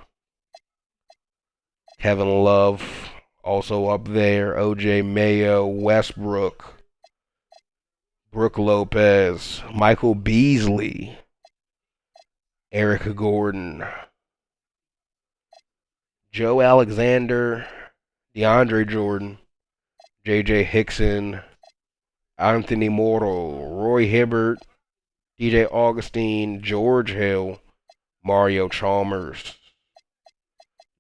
S1: Kevin Love, also up there. OJ Mayo, Westbrook, Brooke Lopez, Michael Beasley, Erica Gordon, Joe Alexander, DeAndre Jordan, J.J. Hickson, Anthony Mortal, Roy Hibbert, DJ Augustine, George Hill, Mario Chalmers,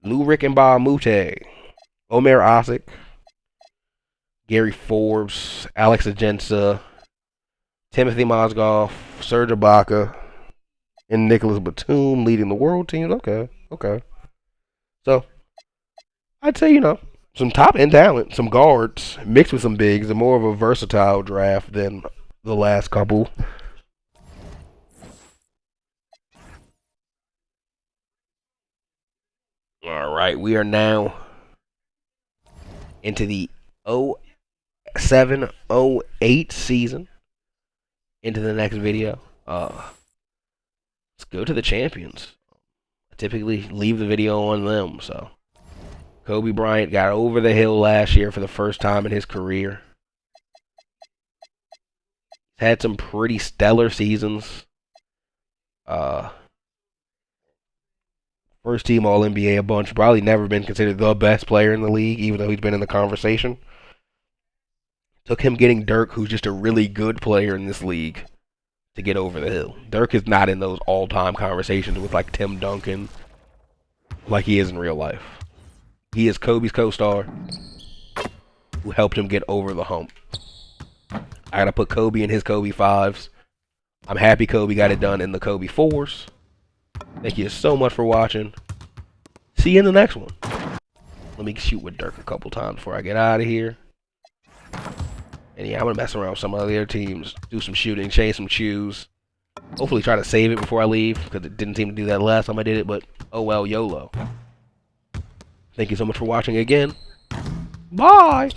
S1: Lou Rickenbaugh-Mute, Omer Osik, Gary Forbes, Alex Agenza, Timothy Mozgov, Serge Ibaka, and Nicholas Batum leading the world teams. Okay. So, I'd say, some top-end talent, some guards, mixed with some bigs, and more of a versatile draft than the last couple. All right, we are now into the 07-08 season. Into the next video. Let's go to the champions. I typically leave the video on them. So, Kobe Bryant got over the hill last year for the first time in his career. He's had some pretty stellar seasons. First team All-NBA a bunch. Probably never been considered the best player in the league, even though he's been in the conversation. Took him getting Dirk, who's just a really good player in this league, to get over the hill. Dirk is not in those all-time conversations with like Tim Duncan like he is in real life. He is Kobe's co-star who helped him get over the hump. I gotta put Kobe in his Kobe 5s. I'm happy Kobe got it done in the Kobe 4s. Thank you so much for watching. See you in the next one. Let me shoot with Dirk a couple times before I get out of here. And yeah, I'm going to mess around with some of the other teams. Do some shooting, change some shoes. Hopefully try to save it before I leave, because it didn't seem to do that last time I did it, but oh well, YOLO. Thank you so much for watching again. Bye!